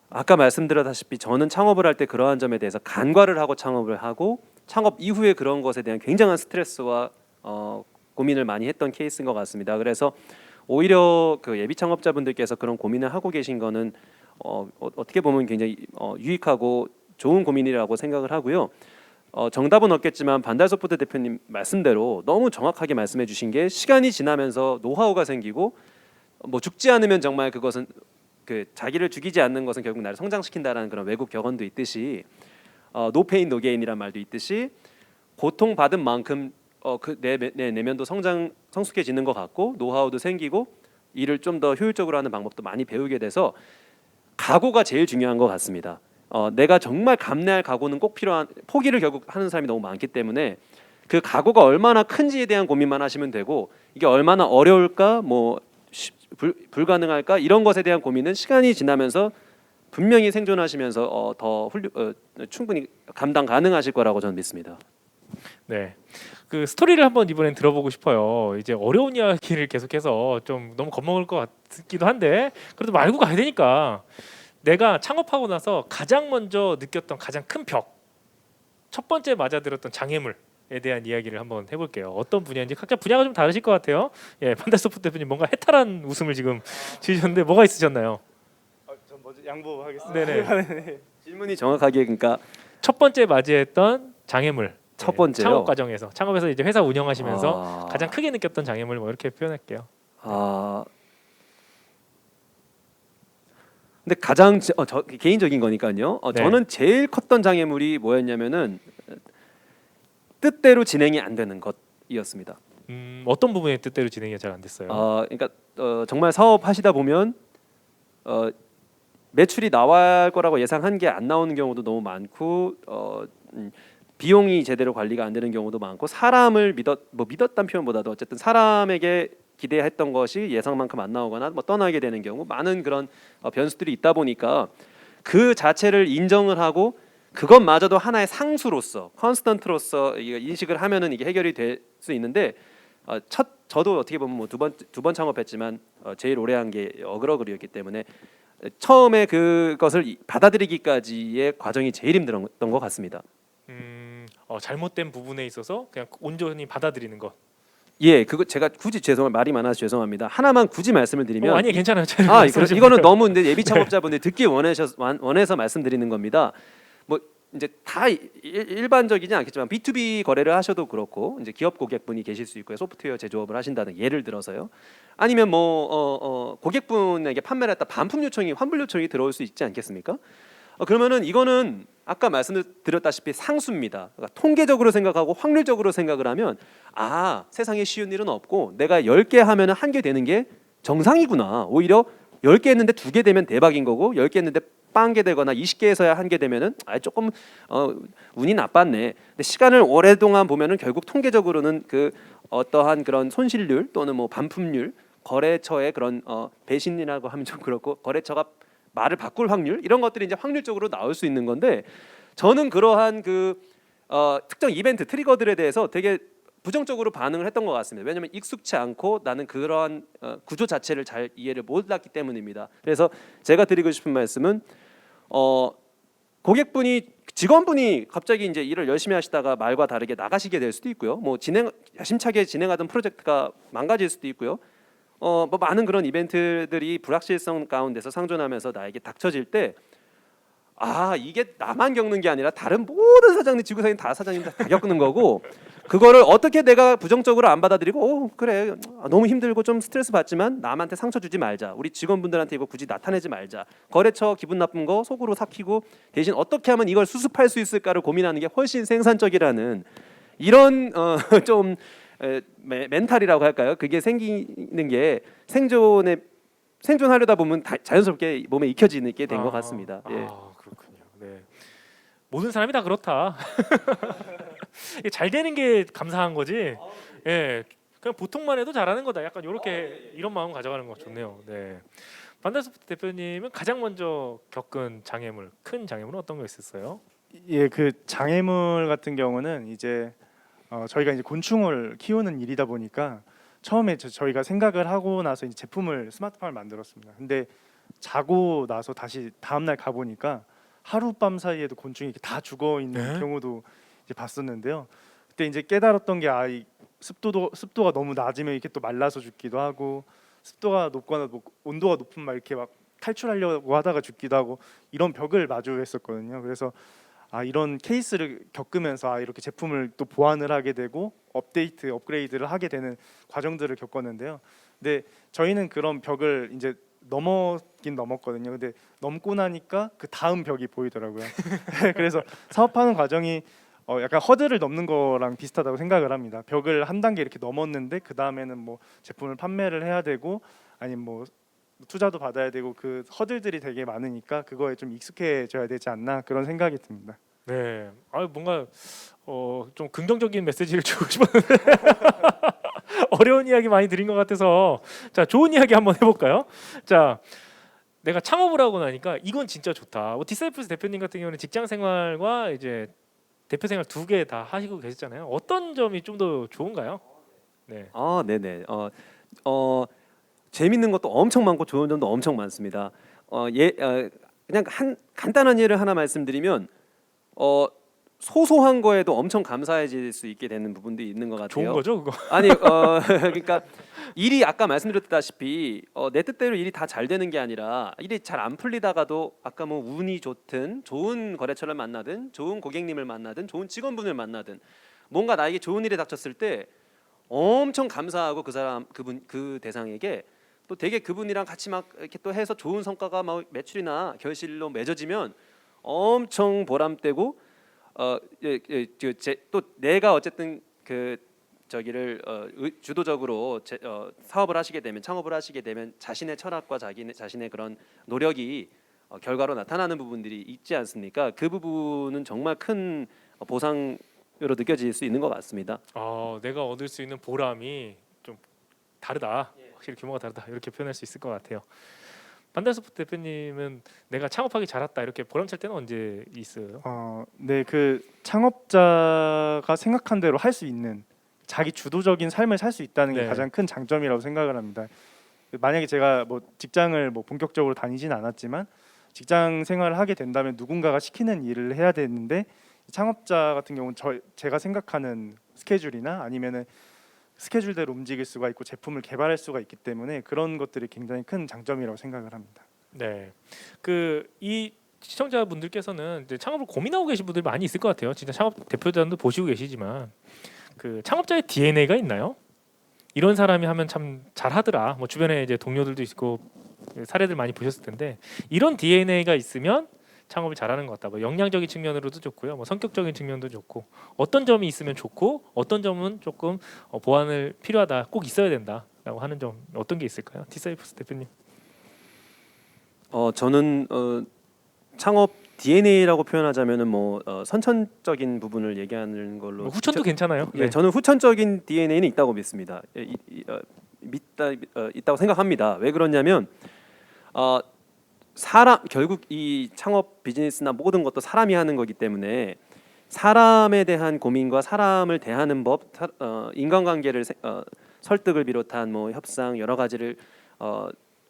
아까 말씀드렸다시피 저는 창업을 할 때 그러한 점에 대해서 간과를 하고 창업을 하고 창업 이후에 그런 것에 대한 굉장한 스트레스와 고민을 많이 했던 케이스인 것 같습니다. 그래서 오히려 그 예비 창업자분들께서 그런 고민을 하고 계신 거는 어떻게 보면 굉장히 유익하고 좋은 고민이라고 생각을 하고요. 정답은 없겠지만 반달소프트 대표님 말씀대로 너무 정확하게 말씀해 주신 게 시간이 지나면서 노하우가 생기고 뭐 죽지 않으면 정말 그것은 그 자기를 죽이지 않는 것은 결국 나를 성장시킨다라는 그런 외국 격언도 있듯이 no pain no gain이란 말도 있듯이 고통 받은 만큼 내 내면도 성숙해지는 것 같고 노하우도 생기고 일을 좀 더 효율적으로 하는 방법도 많이 배우게 돼서 각오가 제일 중요한 것 같습니다. 내가 정말 감내할 각오는 꼭 필요한 포기를 결국 하는 사람이 너무 많기 때문에 그 각오가 얼마나 큰지에 대한 고민만 하시면 되고 이게 얼마나 어려울까 뭐 불가능할까 이런 것에 대한 고민은 시간이 지나면서 분명히 생존하시면서 충분히 감당 가능하실 거라고 저는 믿습니다. 네, 그 스토리를 한번 이번엔 들어보고 싶어요. 이제 어려운 이야기를 계속해서 좀 너무 겁먹을 것 같기도 한데 그래도 말고 가야 되니까 내가 창업하고 나서 가장 먼저 느꼈던 가장 큰 벽, 첫 번째 맞아들었던 장애물에 대한 이야기를 한번 해볼게요. 어떤 분야인지 각자 분야가 좀 다르실 것 같아요. 예, 반달소프트 대표님 뭔가 해탈한 웃음을 지금 지으셨는데 뭐가 있으셨나요? 전 먼저 양보하겠습니다. 네네. 질문이 정확하게 그러니까 첫 번째 맞이했던 장애물. 첫 네, 번째요? 창업 과정에서 창업에서 이제 회사 운영하시면서 아. 가장 크게 느꼈던 장애물 뭐 이렇게 표현할게요. 근데 가장 저 개인적인 거니까요. 네. 저는 제일 컸던 장애물이 뭐였냐면은 뜻대로 진행이 안 되는 것이었습니다. 어떤 부분의 뜻대로 진행이 잘 안 됐어요? 그러니까 정말 사업하시다 보면 매출이 나올 거라고 예상한 게 안 나오는 경우도 너무 많고 비용이 제대로 관리가 안 되는 경우도 많고 사람을 믿었다는 표현보다도 어쨌든 사람에게 기대했던 것이 예상만큼 안 나오거나 뭐 떠나게 되는 경우 많은 그런 변수들이 있다 보니까 그 자체를 인정을 하고 그것마저도 하나의 상수로서 컨스턴트로서 인식을 하면은 이게 해결이 될 수 있는데 저도 어떻게 보면 뭐 두 번 창업했지만 제일 오래 한 게 어그러그리였기 때문에 처음에 그것을 받아들이기까지의 과정이 제일 힘들었던 것 같습니다. 잘못된 부분에 있어서 그냥 온전히 받아들이는 것. 예, 그거 제가 굳이 말이 많아서 죄송합니다. 하나만 굳이 말씀을 드리면 아니 괜찮아요. 이거는 너무 근데 예비 창업자분들 듣기 원해서 말씀드리는 겁니다. 뭐 이제 다 일반적이지 않겠지만 B2B 거래를 하셔도 그렇고 이제 기업 고객분이 계실 수 있고요. 소프트웨어 제조업을 하신다는 예를 들어서요. 아니면 뭐 고객분에게 판매를 했다 반품 요청이 환불 요청이 들어올 수 있지 않겠습니까? 그러면은 이거는 아까 말씀드렸다시피 상수입니다. 그러니까 통계적으로 생각하고 확률적으로 생각을 하면 세상에 쉬운 일은 없고 내가 10개 하면 1개 되는 게 정상이구나. 오히려 10개 했는데 2개 되면 대박인 거고 10개 했는데 0개 되거나 20개에서야 1개 되면은 조금 운이 나빴네. 근데 시간을 오랫동안 보면은 결국 통계적으로는 그 어떠한 그런 손실률 또는 뭐 반품률, 거래처의 그런 배신이라고 하면 좀 그렇고 거래처가 말을 바꿀 확률 이런 것들이 이제 확률적으로 나올 수 있는 건데 저는 그러한 그 특정 이벤트 트리거들에 대해서 되게 부정적으로 반응을 했던 것 같습니다. 왜냐하면 익숙치 않고 나는 그러한 구조 자체를 잘 이해를 못했기 때문입니다. 그래서 제가 드리고 싶은 말씀은 고객분이 직원분이 갑자기 이제 일을 열심히 하시다가 말과 다르게 나가시게 될 수도 있고요. 뭐 야심차게 진행하던 프로젝트가 망가질 수도 있고요. 뭐 많은 그런 이벤트들이 불확실성 가운데서 상존하면서 나에게 닥쳐질 때 아 이게 나만 겪는 게 아니라 다른 모든 사장님 지구상인 다 사장님들 다 겪는 거고 그거를 어떻게 내가 부정적으로 안 받아들이고 그래 너무 힘들고 좀 스트레스 받지만 남한테 상처 주지 말자 우리 직원분들한테 이거 굳이 나타내지 말자 거래처 기분 나쁜 거 속으로 삭히고 대신 어떻게 하면 이걸 수습할 수 있을까를 고민하는 게 훨씬 생산적이라는 이런 좀 멘탈이라고 할까요? 그게 생기는 게 생존하려다 보면 자연스럽게 몸에 익혀지게 된 것 같습니다. 예. 그렇군요. 네. 모든 사람이 다 그렇다. 이게 잘 되는 게 감사한 거지. 예. 그냥 보통만 해도 잘하는 거다. 약간 이렇게 이런 마음 가져가는 거 좋네요. 네. 반달소프트 대표님은 가장 먼저 겪은 장애물, 큰 장애물은 어떤 거 있었어요? 예, 그 장애물 같은 경우는 이제 저희가 이제 곤충을 키우는 일이다 보니까 처음에 저희가 생각을 하고 나서 이제 제품을 스마트팜을 만들었습니다. 근데 자고 나서 다시 다음 날 가 보니까 하룻밤 사이에도 곤충이 이렇게 다 죽어 있는 네? 경우도 이제 봤었는데요. 그때 이제 깨달았던 게 이 습도가 너무 낮으면 이렇게 또 말라서 죽기도 하고 습도가 높거나 뭐 온도가 높으면 막 이렇게 막 탈출하려고 하다가 죽기도 하고 이런 벽을 마주했었거든요. 그래서 이런 케이스를 겪으면서 이렇게 제품을 또 보완을 하게 되고 업그레이드를 하게 되는 과정들을 겪었는데요. 근데 저희는 그런 벽을 이제 넘었긴 넘었거든요. 근데 넘고 나니까 그 다음 벽이 보이더라고요. 그래서 사업하는 과정이 약간 허들을 넘는 거랑 비슷하다고 생각을 합니다. 벽을 한 단계 이렇게 넘었는데 그 다음에는 뭐 제품을 판매를 해야 되고 아니면 뭐 투자도 받아야 되고 그 허들들이 되게 많으니까 그거에 좀 익숙해져야 되지 않나 그런 생각이 듭니다. 네. 뭔가 좀 긍정적인 메시지를 주고 싶었는데 어려운 이야기 많이 드린 것 같아서 자 좋은 이야기 한번 해볼까요? 자 내가 창업을 하고 나니까 이건 진짜 좋다. 디사이플스 대표님 같은 경우는 직장 생활과 이제 대표 생활 두 개 다 하시고 계셨잖아요. 어떤 점이 좀 더 좋은가요? 네. 네네. 재밌는 것도 엄청 많고 좋은 점도 엄청 많습니다. 그냥 간단한 예를 하나 말씀드리면 소소한 거에도 엄청 감사해질 수 있게 되는 부분도 있는 것 같아요. 좋은 거죠, 그거. 아니 그러니까 일이 아까 말씀드렸다시피 내 뜻대로 일이 다 잘 되는 게 아니라 일이 잘 안 풀리다가도 아까 뭐 운이 좋든 좋은 거래처를 만나든 좋은 고객님을 만나든 좋은 직원분을 만나든 뭔가 나에게 좋은 일이 닥쳤을 때 엄청 감사하고 그 대상에게 또 되게 그분이랑 같이 막 이렇게 또 해서 좋은 성과가 막 매출이나 결실로 맺어지면 엄청 보람되고 또 내가 어쨌든 그 저기를 주도적으로 사업을 하시게 되면 창업을 하시게 되면 자신의 철학과 자신의 그런 노력이 결과로 나타나는 부분들이 있지 않습니까? 그 부분은 정말 큰 보상으로 느껴질 수 있는 것 같습니다. 내가 얻을 수 있는 보람이 좀 다르다. 확실히 규모가 다르다. 이렇게 표현할 수 있을 것 같아요. 반달소프트 대표님은 내가 창업하기 잘했다 이렇게 보람찰 때는 언제 있어요? 네, 그 창업자가 생각한 대로 할 수 있는 자기 주도적인 삶을 살 수 있다는 게 네. 가장 큰 장점이라고 생각을 합니다. 만약에 제가 뭐 직장을 뭐 본격적으로 다니진 않았지만 직장 생활을 하게 된다면 누군가가 시키는 일을 해야 되는데 창업자 같은 경우는 제가 생각하는 스케줄이나 아니면은 스케줄대로 움직일 수가 있고 제품을 개발할 수가 있기 때문에 그런 것들이 굉장히 큰 장점이라고 생각을 합니다. 네. 이 시청자분들께서는 이제 창업을 고민하고 계신 분들이 많이 있을 것 같아요. 진짜 창업 대표단도 보시고 계시지만 그 창업자의 DNA가 있나요? 이런 사람이 하면 참 잘하더라. 뭐 주변에 이제 동료들도 있고 사례들 많이 보셨을 텐데 이런 DNA가 있으면 창업을 잘하는 것 같다. 뭐 역량적인 측면으로도 좋고요. 뭐 성격적인 측면도 좋고 어떤 점이 있으면 좋고 어떤 점은 조금 보완을 필요하다. 꼭 있어야 된다라고 하는 점 어떤 게 있을까요? 디사이플스 대표님. 저는 창업 DNA라고 표현하자면은 뭐 선천적인 부분을 얘기하는 걸로 뭐 후천도 괜찮아요. 예, 저는 후천적인 DNA는 있다고 믿습니다. 있다고 생각합니다. 왜 그러냐면 결국 이 창업 비즈니스나 모든 것도 사람이 하는 거기 때문에 사람에 대한 고민과 사람을 대하는 법, 인간관계를 설득을 비롯한 뭐 협상 여러 가지를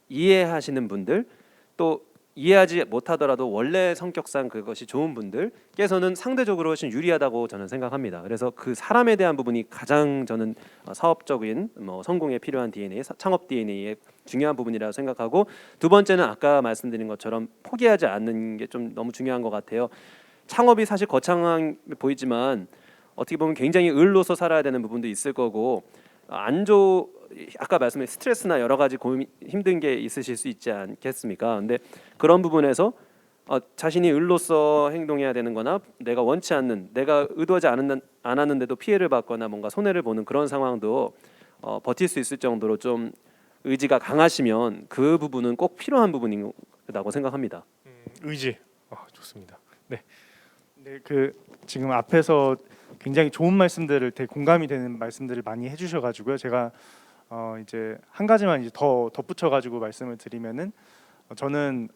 이해하시는 분들 또 이해하지 못하더라도 원래 성격상 그것이 좋은 분들께서는 상대적으로 훨씬 유리하다고 저는 생각합니다. 그래서 그 사람에 대한 부분이 가장 저는 사업적인 뭐 성공에 필요한 DNA, 창업 DNA의 중요한 부분이라고 생각하고, 두 번째는 아까 말씀드린 것처럼 포기하지 않는 게 좀 너무 중요한 것 같아요. 창업이 사실 거창한 보이지만 어떻게 보면 굉장히 을로서 살아야 되는 부분도 있을 거고, 아까 말씀드린 스트레스나 여러 가지 힘든 게 있으실 수 있지 않겠습니까? 근데 그런 부분에서 자신이 을로서 행동해야 되는 거나 내가 원치 않는, 내가 의도하지 않았는데도 피해를 받거나 뭔가 손해를 보는 그런 상황도 버틸 수 있을 정도로 좀 의지가 강하시면 그 부분은 꼭 필요한 부분이라고 생각합니다. 의지. 좋습니다. 네. 네, 그 지금 앞에서 굉장히 좋은 말씀들을 되게 공감이 되는 말씀들을 많이 해주셔가지고요. 제가 이제 한 가지만 이제 더 덧붙여가지고 말씀을 드리면은 저는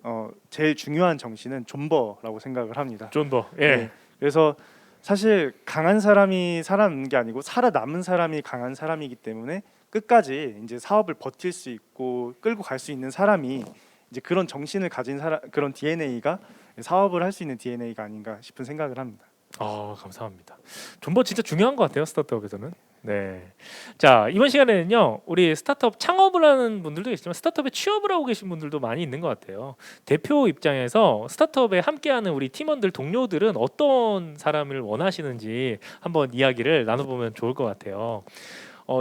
제일 중요한 정신은 존버라고 생각을 합니다. 존버. 예. 네, 그래서 사실 강한 사람이 살아남는 게 아니고 살아남은 사람이 강한 사람이기 때문에 끝까지 이제 사업을 버틸 수 있고 끌고 갈 수 있는 사람이 이제 그런 정신을 가진 사람, 그런 DNA가 사업을 할 수 있는 DNA가 아닌가 싶은 생각을 합니다. 감사합니다. 존버 진짜 중요한 것 같아요, 스타트업에서는. 네. 자, 이번 시간에는요, 우리 스타트업 창업을 하는 분들도 계시지만 스타트업에 취업을 하고 계신 분들도 많이 있는 것 같아요. 대표 입장에서 스타트업에 함께하는 우리 팀원들, 동료들은 어떤 사람을 원하시는지 한번 이야기를 나눠보면 좋을 것 같아요.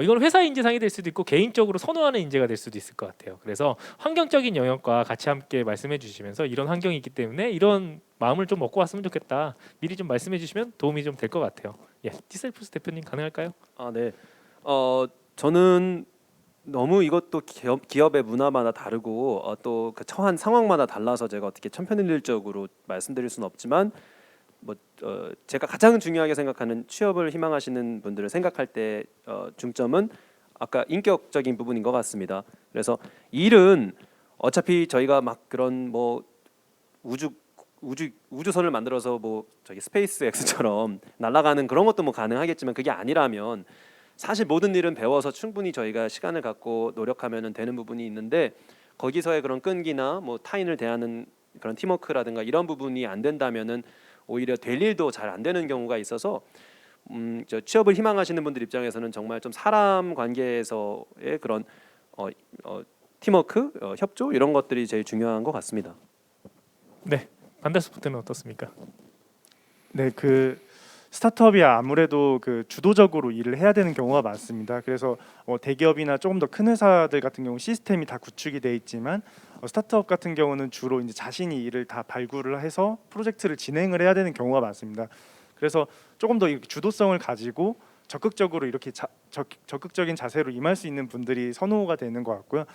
이건 회사 인재상이 될 수도 있고 개인적으로 선호하는 인재가 될 수도 있을 것 같아요. 그래서 환경적인 영역과 같이 함께 말씀해 주시면서 이런 환경이 있기 때문에 이런 마음을 좀 먹고 왔으면 좋겠다. 미리 좀 말씀해 주시면 도움이 좀 될 것 같아요. 예, 디셀프스 대표님 가능할까요? 네. 저는 너무 이것도 기업의 문화마다 다르고 또 그 처한 상황마다 달라서 제가 어떻게 천편일률적으로 말씀드릴 수는 없지만, 제가 가장 중요하게 생각하는 취업을 희망하시는 분들을 생각할 때 중점은 아까 인격적인 부분인 것 같습니다. 그래서 일은 어차피 저희가 막 그런 뭐 우주선을 만들어서 뭐 저기 스페이스 X처럼 날아가는 그런 것도 뭐 가능하겠지만, 그게 아니라면 사실 모든 일은 배워서 충분히 저희가 시간을 갖고 노력하면은 되는 부분이 있는데, 거기서의 그런 끈기나 뭐 타인을 대하는 그런 팀워크라든가 이런 부분이 안 된다면은 오히려 될 일도 잘 안 되는 경우가 있어서 저 취업을 희망하시는 분들 입장에서는 정말 좀 사람 관계에서의 그런 팀워크, 협조 이런 것들이 제일 중요한 것 같습니다. 네. 반달스포트는 어떻습니까? 네, 그 스타트업이 아무래도 그 주도적으로 일을 해야 되는 경우가 많습니다. 그래서 대기업이나 조금 더 큰 회사들 같은 경우 시스템이 다 구축이 돼 있지만 스타트업 같은 경우는 주로 이제 자신이 일을 다 발굴을 해서 프로젝트를 진행을 해야 되는 경우가 많습니다. 그래서 조금 더 주도성을 가지고 적극적으로 이렇게 적극적인 자세로 임할 수 있는 분들이 선호가 되는 것 같고요.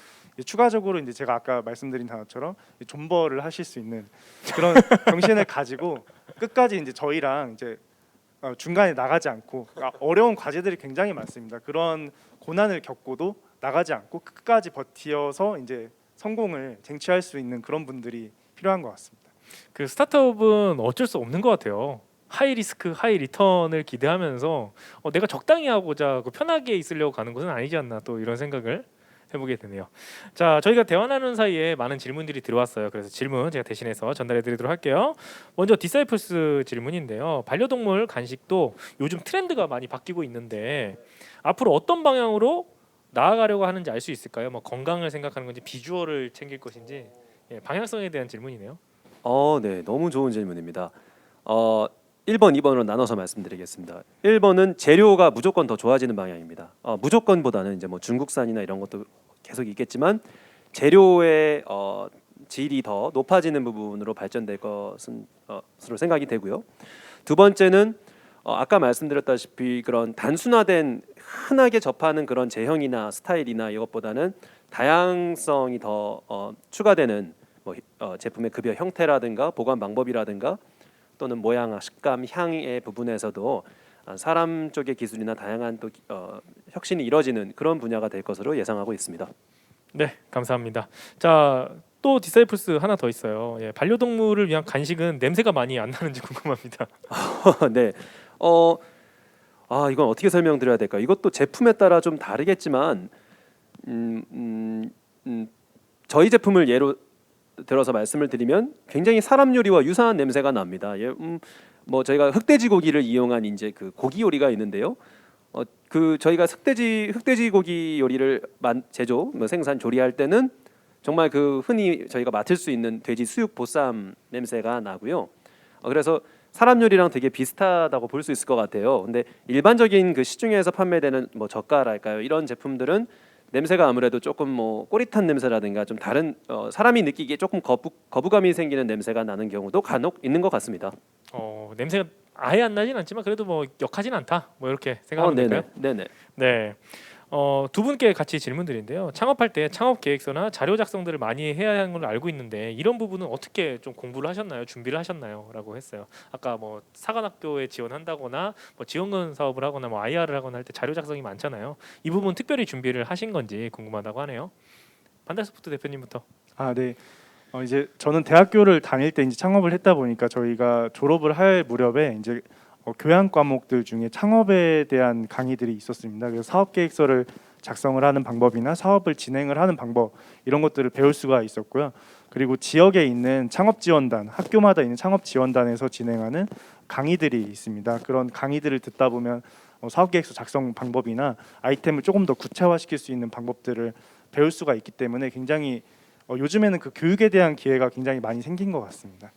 추가적으로 이제 제가 아까 말씀드린 단어처럼 존버를 하실 수 있는 그런 정신을 가지고 끝까지 이제 저희랑 이제 중간에 나가지 않고, 어려운 과제들이 굉장히 많습니다. 그런 고난을 겪고도 나가지 않고 끝까지 버티어서 이제 성공을 쟁취할 수 있는 그런 분들이 필요한 것 같습니다. 그 스타트업은 어쩔 수 없는 것 같아요. 하이 리스크 하이 리턴을 기대하면서 내가 적당히 하고자 편하게 있으려고 가는 것은 아니지 않나, 또 이런 생각을 해보게 되네요. 자, 저희가 대화 나누는 사이에 많은 질문들이 들어왔어요. 그래서 질문 제가 대신해서 전달해 드리도록 할게요. 먼저 디사이플스 질문인데요. 반려동물 간식도 요즘 트렌드가 많이 바뀌고 있는데 앞으로 어떤 방향으로 나아가려고 하는지 알 수 있을까요? 뭐 건강을 생각하는 건지 비주얼을 챙길 것인지, 방향성에 대한 질문이네요. 네, 너무 좋은 질문입니다. 1번, 2번으로 나눠서 말씀드리겠습니다. 1번은 재료가 무조건 더 좋아지는 방향입니다. 무조건보다는 이제 뭐 중국산이나 이런 것도 계속 있겠지만 재료의 질이 더 높아지는 부분으로 발전될 것으로 생각이 되고요. 두 번째는 아까 말씀드렸다시피 그런 단순화된 흔하게 접하는 그런 제형이나 스타일이나 이것보다는 다양성이 더 추가되는 제품의 급여 형태라든가 보관 방법이라든가 또는 모양, 식감, 향의 부분에서도 사람 쪽의 기술이나 다양한 또 혁신이 이뤄지는 그런 분야가 될 것으로 예상하고 있습니다. 네, 감사합니다. 자, 또 디사이플스 하나 더 있어요. 반려동물을 위한 간식은 냄새가 많이 안 나는지 궁금합니다. 네, 이건 어떻게 설명드려야 될까? 이것도 제품에 따라 좀 다르겠지만 저희 제품을 예로 들어서 말씀을 드리면 굉장히 사람 요리와 유사한 냄새가 납니다. 뭐 저희가 흑돼지 고기를 이용한 이제 그 고기 요리가 있는데요. 그 저희가 흑돼지 고기 요리를 제조, 뭐 생산, 조리할 때는 정말 그 흔히 저희가 맡을 수 있는 돼지 수육 보쌈 냄새가 나고요. 그래서 사람 요리랑 되게 비슷하다고 볼 수 있을 것 같아요. 근데 일반적인 그 시중에서 판매되는 뭐 젓갈할까요? 이런 제품들은 냄새가 아무래도 조금 뭐 꼬릿한 냄새라든가 좀 다른 사람이 느끼기에 조금 거부감이 생기는 냄새가 나는 경우도 간혹 있는 것 같습니다. 냄새가 아예 안 나진 않지만 그래도 뭐 역하진 않다. 뭐 이렇게 생각하면 될까요? 네네. 네. 두 분께 같이 질문드린데요. 창업할 때 창업 계획서나 자료 작성들을 많이 해야 하는 걸 알고 있는데 이런 부분은 어떻게 좀 공부를 하셨나요? 준비를 하셨나요?라고 했어요. 아까 뭐 사관학교에 지원한다거나 뭐 지원금 사업을 하거나 뭐 IR을 하거나 할 때 자료 작성이 많잖아요. 이 부분 특별히 준비를 하신 건지 궁금하다고 하네요. 반달소프트 대표님부터. 네. 이제 저는 대학교를 다닐 때 이제 창업을 했다 보니까 저희가 졸업을 할 무렵에 이제 교양 과목들 중에 창업에 대한 강의들이 있었습니다. 그래서 사업 계획서를 작성을 하는 방법이나 사업을 진행을 하는 방법 이런 것들을 배울 수가 있었고요. 그리고 지역에 있는 창업 지원단, 학교마다 있는 창업 지원단에서 진행하는 강의들이 있습니다. 그런 강의들을 듣다 보면 사업 계획서 작성 방법이나 아이템을 조금 더 구체화시킬 수 있는 방법들을 배울 수가 있기 때문에 굉장히 요즘에는 그 교육에 대한 기회가 굉장히 많이 생긴 것 같습니다.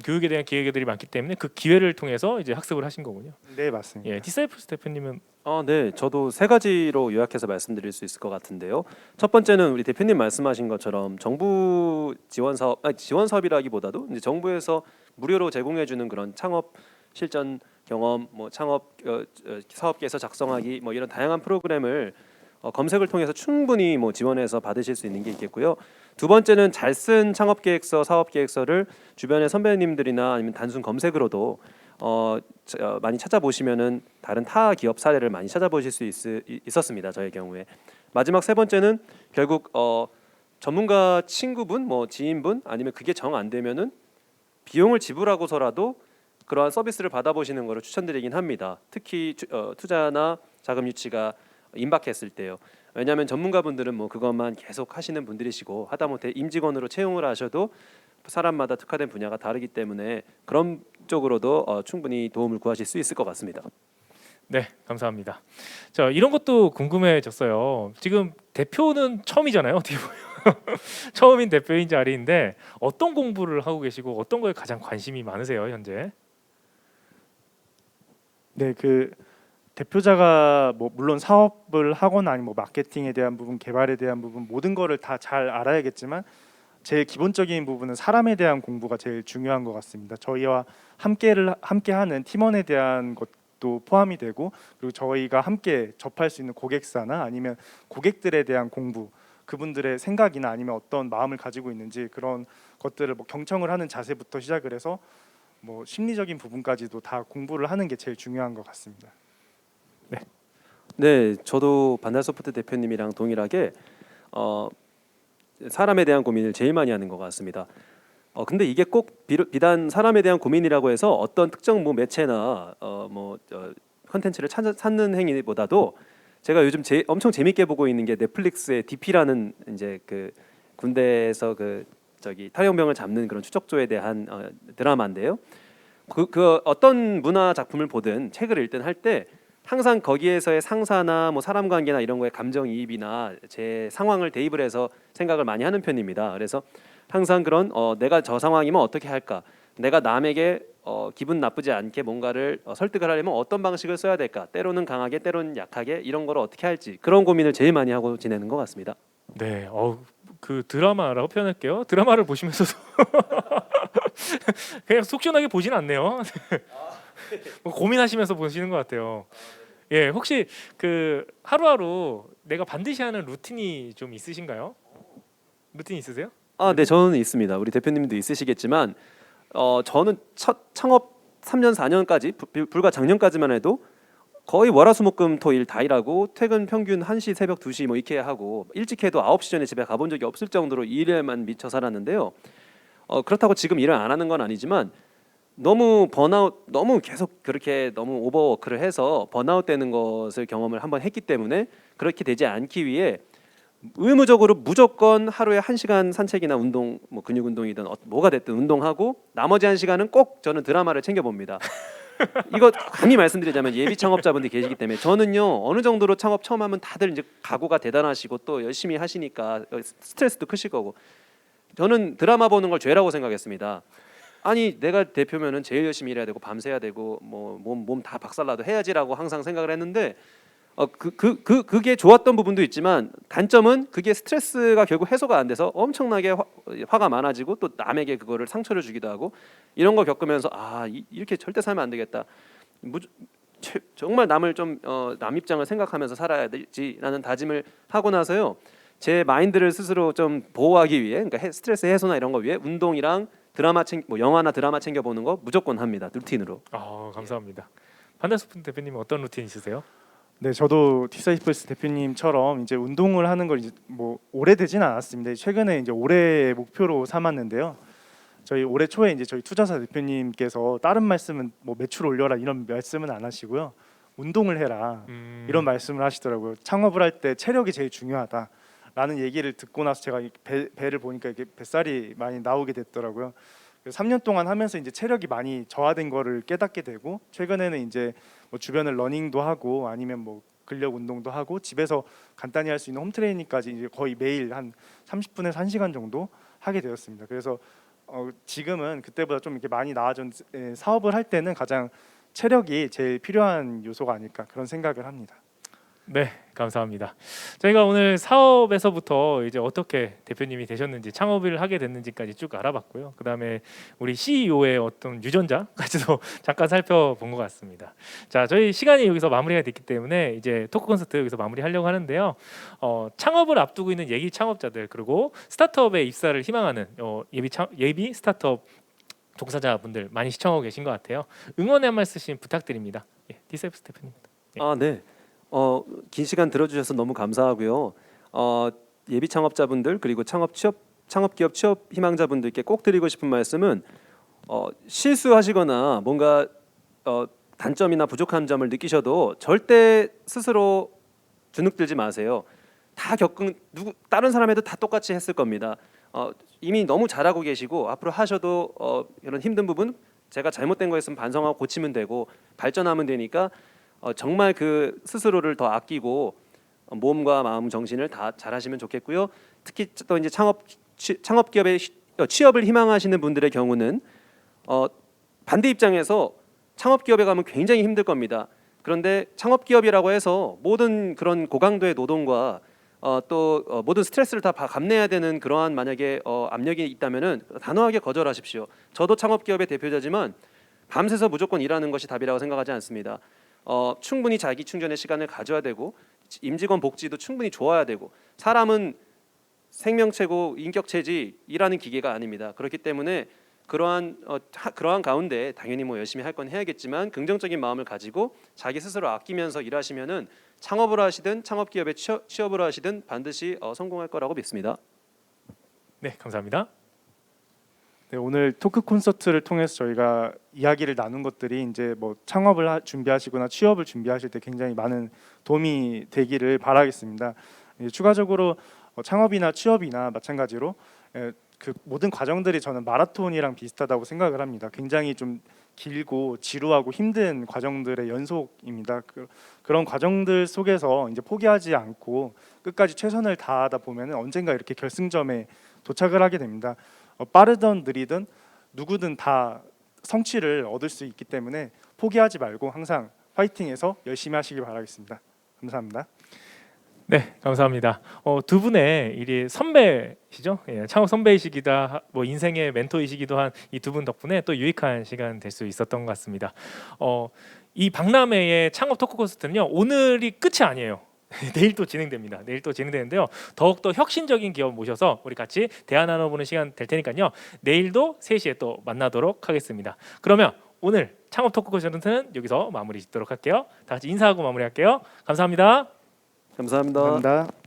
교육에 대한 기회들이 많기 때문에 그 기회를 통해서 이제 학습을 하신 거군요. 네, 맞습니다. 예, 디사이플스 대표님은 네, 저도 세 가지로 요약해서 말씀드릴 수 있을 것 같은데요. 첫 번째는 우리 대표님 말씀하신 것처럼 정부 지원 사업, 지원 사업이라기보다도 이제 정부에서 무료로 제공해주는 그런 창업 실전 경험, 뭐 창업 사업계획서 작성하기, 뭐 이런 다양한 프로그램을 검색을 통해서 충분히 뭐 지원해서 받으실 수 있는 게 있겠고요. 두 번째는 잘 쓴 창업 계획서, 사업 계획서를 주변의 선배님들이나 아니면 단순 검색으로도 많이 찾아보시면은 다른 타 기업 사례를 많이 찾아보실 수 있었습니다. 저의 경우에. 마지막 세 번째는 결국 전문가 친구분, 뭐 지인분 아니면 그게 정 안 되면은 비용을 지불하고서라도 그러한 서비스를 받아보시는 것을 추천드리긴 합니다. 특히 투자나 자금 유치가 임박했을 때요. 왜냐하면 전문가분들은 뭐 그것만 계속 하시는 분들이시고 하다못해 임직원으로 채용을 하셔도 사람마다 특화된 분야가 다르기 때문에 그런 쪽으로도 충분히 도움을 구하실 수 있을 것 같습니다. 네, 감사합니다. 자, 이런 것도 궁금해졌어요. 지금 대표는 처음이잖아요. 어떻게 보면 처음인 대표인 자리인데 어떤 공부를 하고 계시고 어떤 거에 가장 관심이 많으세요, 현재? 네, 그 대표자가 뭐 물론 사업을 하거나 아니면 뭐 마케팅에 대한 부분, 개발에 대한 부분 모든 거를 다 잘 알아야겠지만 제일 기본적인 부분은 사람에 대한 공부가 제일 중요한 것 같습니다. 저희와 함께하는 팀원에 대한 것도 포함이 되고 그리고 저희가 함께 접할 수 있는 고객사나 아니면 고객들에 대한 공부, 그분들의 생각이나 아니면 어떤 마음을 가지고 있는지 그런 것들을 뭐 경청을 하는 자세부터 시작을 해서 뭐 심리적인 부분까지도 다 공부를 하는 게 제일 중요한 것 같습니다. 네, 저도 반달소프트 대표님이랑 동일하게 사람에 대한 고민을 제일 많이 하는 것 같습니다. 근데 이게 꼭 비단 사람에 대한 고민이라고 해서 어떤 특정 뭐 매체나 컨텐츠를 찾는 행위보다도 제가 요즘 엄청 재밌게 보고 있는 게 넷플릭스의 DP라는 이제 그 군대에서 그 탈영병을 잡는 그런 추적조에 대한 드라마인데요. 그 어떤 문화 작품을 보든 책을 읽든 할 때 항상 거기에서의 상사나 뭐 사람 관계나 이런 거에 감정이입이나 제 상황을 대입을 해서 생각을 많이 하는 편입니다. 그래서 항상 그런 내가 저 상황이면 어떻게 할까? 내가 남에게 기분 나쁘지 않게 뭔가를 설득을 하려면 어떤 방식을 써야 될까? 때로는 강하게, 때로는 약하게 이런 걸 어떻게 할지 그런 고민을 제일 많이 하고 지내는 것 같습니다. 네, 그 드라마라고 표현할게요. 드라마를 보시면서도 그냥 속 시원하게 보진 않네요. 뭐 고민하시면서 보시는 것 같아요. 예, 혹시 그 하루하루 내가 반드시 하는 루틴이 좀 있으신가요? 루틴 있으세요? 네, 저는 있습니다. 우리 대표님도 있으시겠지만 저는 첫 창업 3년 4년까지 불과 작년까지만 해도 거의 월화수목금토일 다 일하고 퇴근 평균 1시 새벽 2시 뭐 이렇게 하고 일찍 해도 9시 전에 집에 가본 적이 없을 정도로 일에만 미쳐 살았는데요. 그렇다고 지금 일을 안 하는 건 아니지만 너무 계속 그렇게 너무 오버워크를 해서 번아웃 되는 것을 경험을 한번 했기 때문에 그렇게 되지 않기 위해 의무적으로 무조건 하루에 1시간 산책이나 운동, 뭐 근육 운동이든 뭐가 됐든 운동하고 나머지 1시간은 꼭 저는 드라마를 챙겨 봅니다. 이거 감히 말씀드리자면 예비 창업자분들이 계시기 때문에 저는요 어느 정도로 창업 처음 하면 다들 이제 각오가 대단하시고 또 열심히 하시니까 스트레스도 크실 거고 저는 드라마 보는 걸 죄라고 생각했습니다. 아니 내가 대표면은 제일 열심히 일해야 되고 밤새야 되고 뭐 몸 다 박살나도 해야지라고 항상 생각을 했는데 그게 좋았던 부분도 있지만 단점은 그게 스트레스가 결국 해소가 안 돼서 엄청나게 화가 많아지고 또 남에게 그거를 상처를 주기도 하고 이런 거 겪으면서 이렇게 절대 살면 안 되겠다. 정말 남을 좀 남 입장을 생각하면서 살아야 되지라는 다짐을 하고 나서요. 제 마인드를 스스로 좀 보호하기 위해 그러니까 스트레스 해소나 이런 거 위해 운동이랑 드라마 뭐 영화나 드라마 챙겨 보는 거 무조건 합니다. 루틴으로. 감사합니다. 반달소프 대표님은 어떤 루틴 있으세요? 네, 저도 디사이플스 대표님처럼 이제 운동을 하는 걸 이제 뭐 오래되진 않았습니다. 최근에 이제 올해 목표로 삼았는데요. 저희 올해 초에 이제 저희 투자사 대표님께서 다른 말씀은 뭐 매출 올려라 이런 말씀은 안 하시고요. 운동을 해라 이런 말씀을 하시더라고요. 창업을 할 때 체력이 제일 중요하다라는 얘기를 듣고 나서 제가 배를 보니까 이게 뱃살이 많이 나오게 됐더라고요. 3년 동안 하면서 이제 체력이 많이 저하된 거를 깨닫게 되고 최근에는 이제 뭐 주변을 러닝도 하고 아니면 뭐 근력 운동도 하고 집에서 간단히 할 수 있는 홈트레이닝까지 이제 거의 매일 한 30분에서 1시간 정도 하게 되었습니다. 그래서 지금은 그때보다 좀 이렇게 많이 나아진 사업을 할 때는 가장 체력이 제일 필요한 요소가 아닐까 그런 생각을 합니다. 네, 감사합니다. 저희가 오늘 사업에서부터 이제 어떻게 대표님이 되셨는지 창업을 하게 됐는지까지 쭉 알아봤고요. 그다음에 우리 CEO의 어떤 유전자까지도 잠깐 살펴본 것 같습니다. 자, 저희 시간이 여기서 마무리가 됐기 때문에 이제 토크 콘서트 여기서 마무리하려고 하는데요. 창업을 앞두고 있는 예비 창업자들 그리고 스타트업에 입사를 희망하는 예비 스타트업 종사자분들 많이 시청하고 계신 것 같아요. 응원의 한 말씀 부탁드립니다. 디사이플스 대표님입니다. 네. 긴 시간 들어주셔서 너무 감사하고요. 예비 창업자분들 그리고 창업기업 취업 희망자분들께 꼭 드리고 싶은 말씀은 실수하시거나 뭔가 단점이나 부족한 점을 느끼셔도 절대 스스로 주눅들지 마세요. 다 겪은 다른 사람에도 다 똑같이 했을 겁니다. 이미 너무 잘하고 계시고 앞으로 하셔도 이런 힘든 부분 제가 잘못된 거 있으면 반성하고 고치면 되고 발전하면 되니까 정말 그 스스로를 더 아끼고 몸과 마음 정신을 다 잘하시면 좋겠고요. 특히 또 이제 창업기업에 취업을 희망하시는 분들의 경우는 반대 입장에서 창업기업에 가면 굉장히 힘들 겁니다. 그런데 창업기업이라고 해서 모든 그런 고강도의 노동과 또 모든 스트레스를 다 감내해야 되는 그러한 만약에 압력이 있다면은 단호하게 거절하십시오. 저도 창업기업의 대표자지만 밤새서 무조건 일하는 것이 답이라고 생각하지 않습니다. 충분히 자기 충전의 시간을 가져야 되고 임직원 복지도 충분히 좋아야 되고 사람은 생명체고 인격체지 일하는 기계가 아닙니다. 그렇기 때문에 그러한 가운데 당연히 뭐 열심히 할 건 해야겠지만 긍정적인 마음을 가지고 자기 스스로 아끼면서 일하시면은 창업을 하시든 창업기업에 취업을 하시든 반드시 성공할 거라고 믿습니다. 네, 감사합니다. 네, 오늘 토크 콘서트를 통해서 저희가 이야기를 나눈 것들이 이제 뭐 창업을 준비하시거나 취업을 준비하실 때 굉장히 많은 도움이 되기를 바라겠습니다. 추가적으로 창업이나 취업이나 마찬가지로 그 모든 과정들이 저는 마라톤이랑 비슷하다고 생각을 합니다. 굉장히 좀 길고 지루하고 힘든 과정들의 연속입니다. 그런 과정들 속에서 이제 포기하지 않고 끝까지 최선을 다하다 보면 언젠가 이렇게 결승점에 도착을 하게 됩니다. 빠르든 느리든 누구든 다 성취를 얻을 수 있기 때문에 포기하지 말고 항상 파이팅해서 열심히 하시길 바라겠습니다. 감사합니다. 네, 감사합니다. 두 분의 일이 선배시죠? 예, 창업 선배이시기다, 뭐 인생의 멘토이시기도 한 이 두 분 덕분에 또 유익한 시간 될 수 있었던 것 같습니다. 이 박람회의 창업 토크 콘서트는요, 오늘이 끝이 아니에요. 내일 또 진행됩니다. 내일 또 진행되는데요. 더욱더 혁신적인 기업 모셔서 우리 같이 대화 나눠보는 시간 될 테니까요. 내일도 3시에 또 만나도록 하겠습니다. 그러면 오늘 창업 토크 콘서트는 여기서 마무리 짓도록 할게요. 다 같이 인사하고 마무리할게요. 감사합니다. 감사합니다. 감사합니다.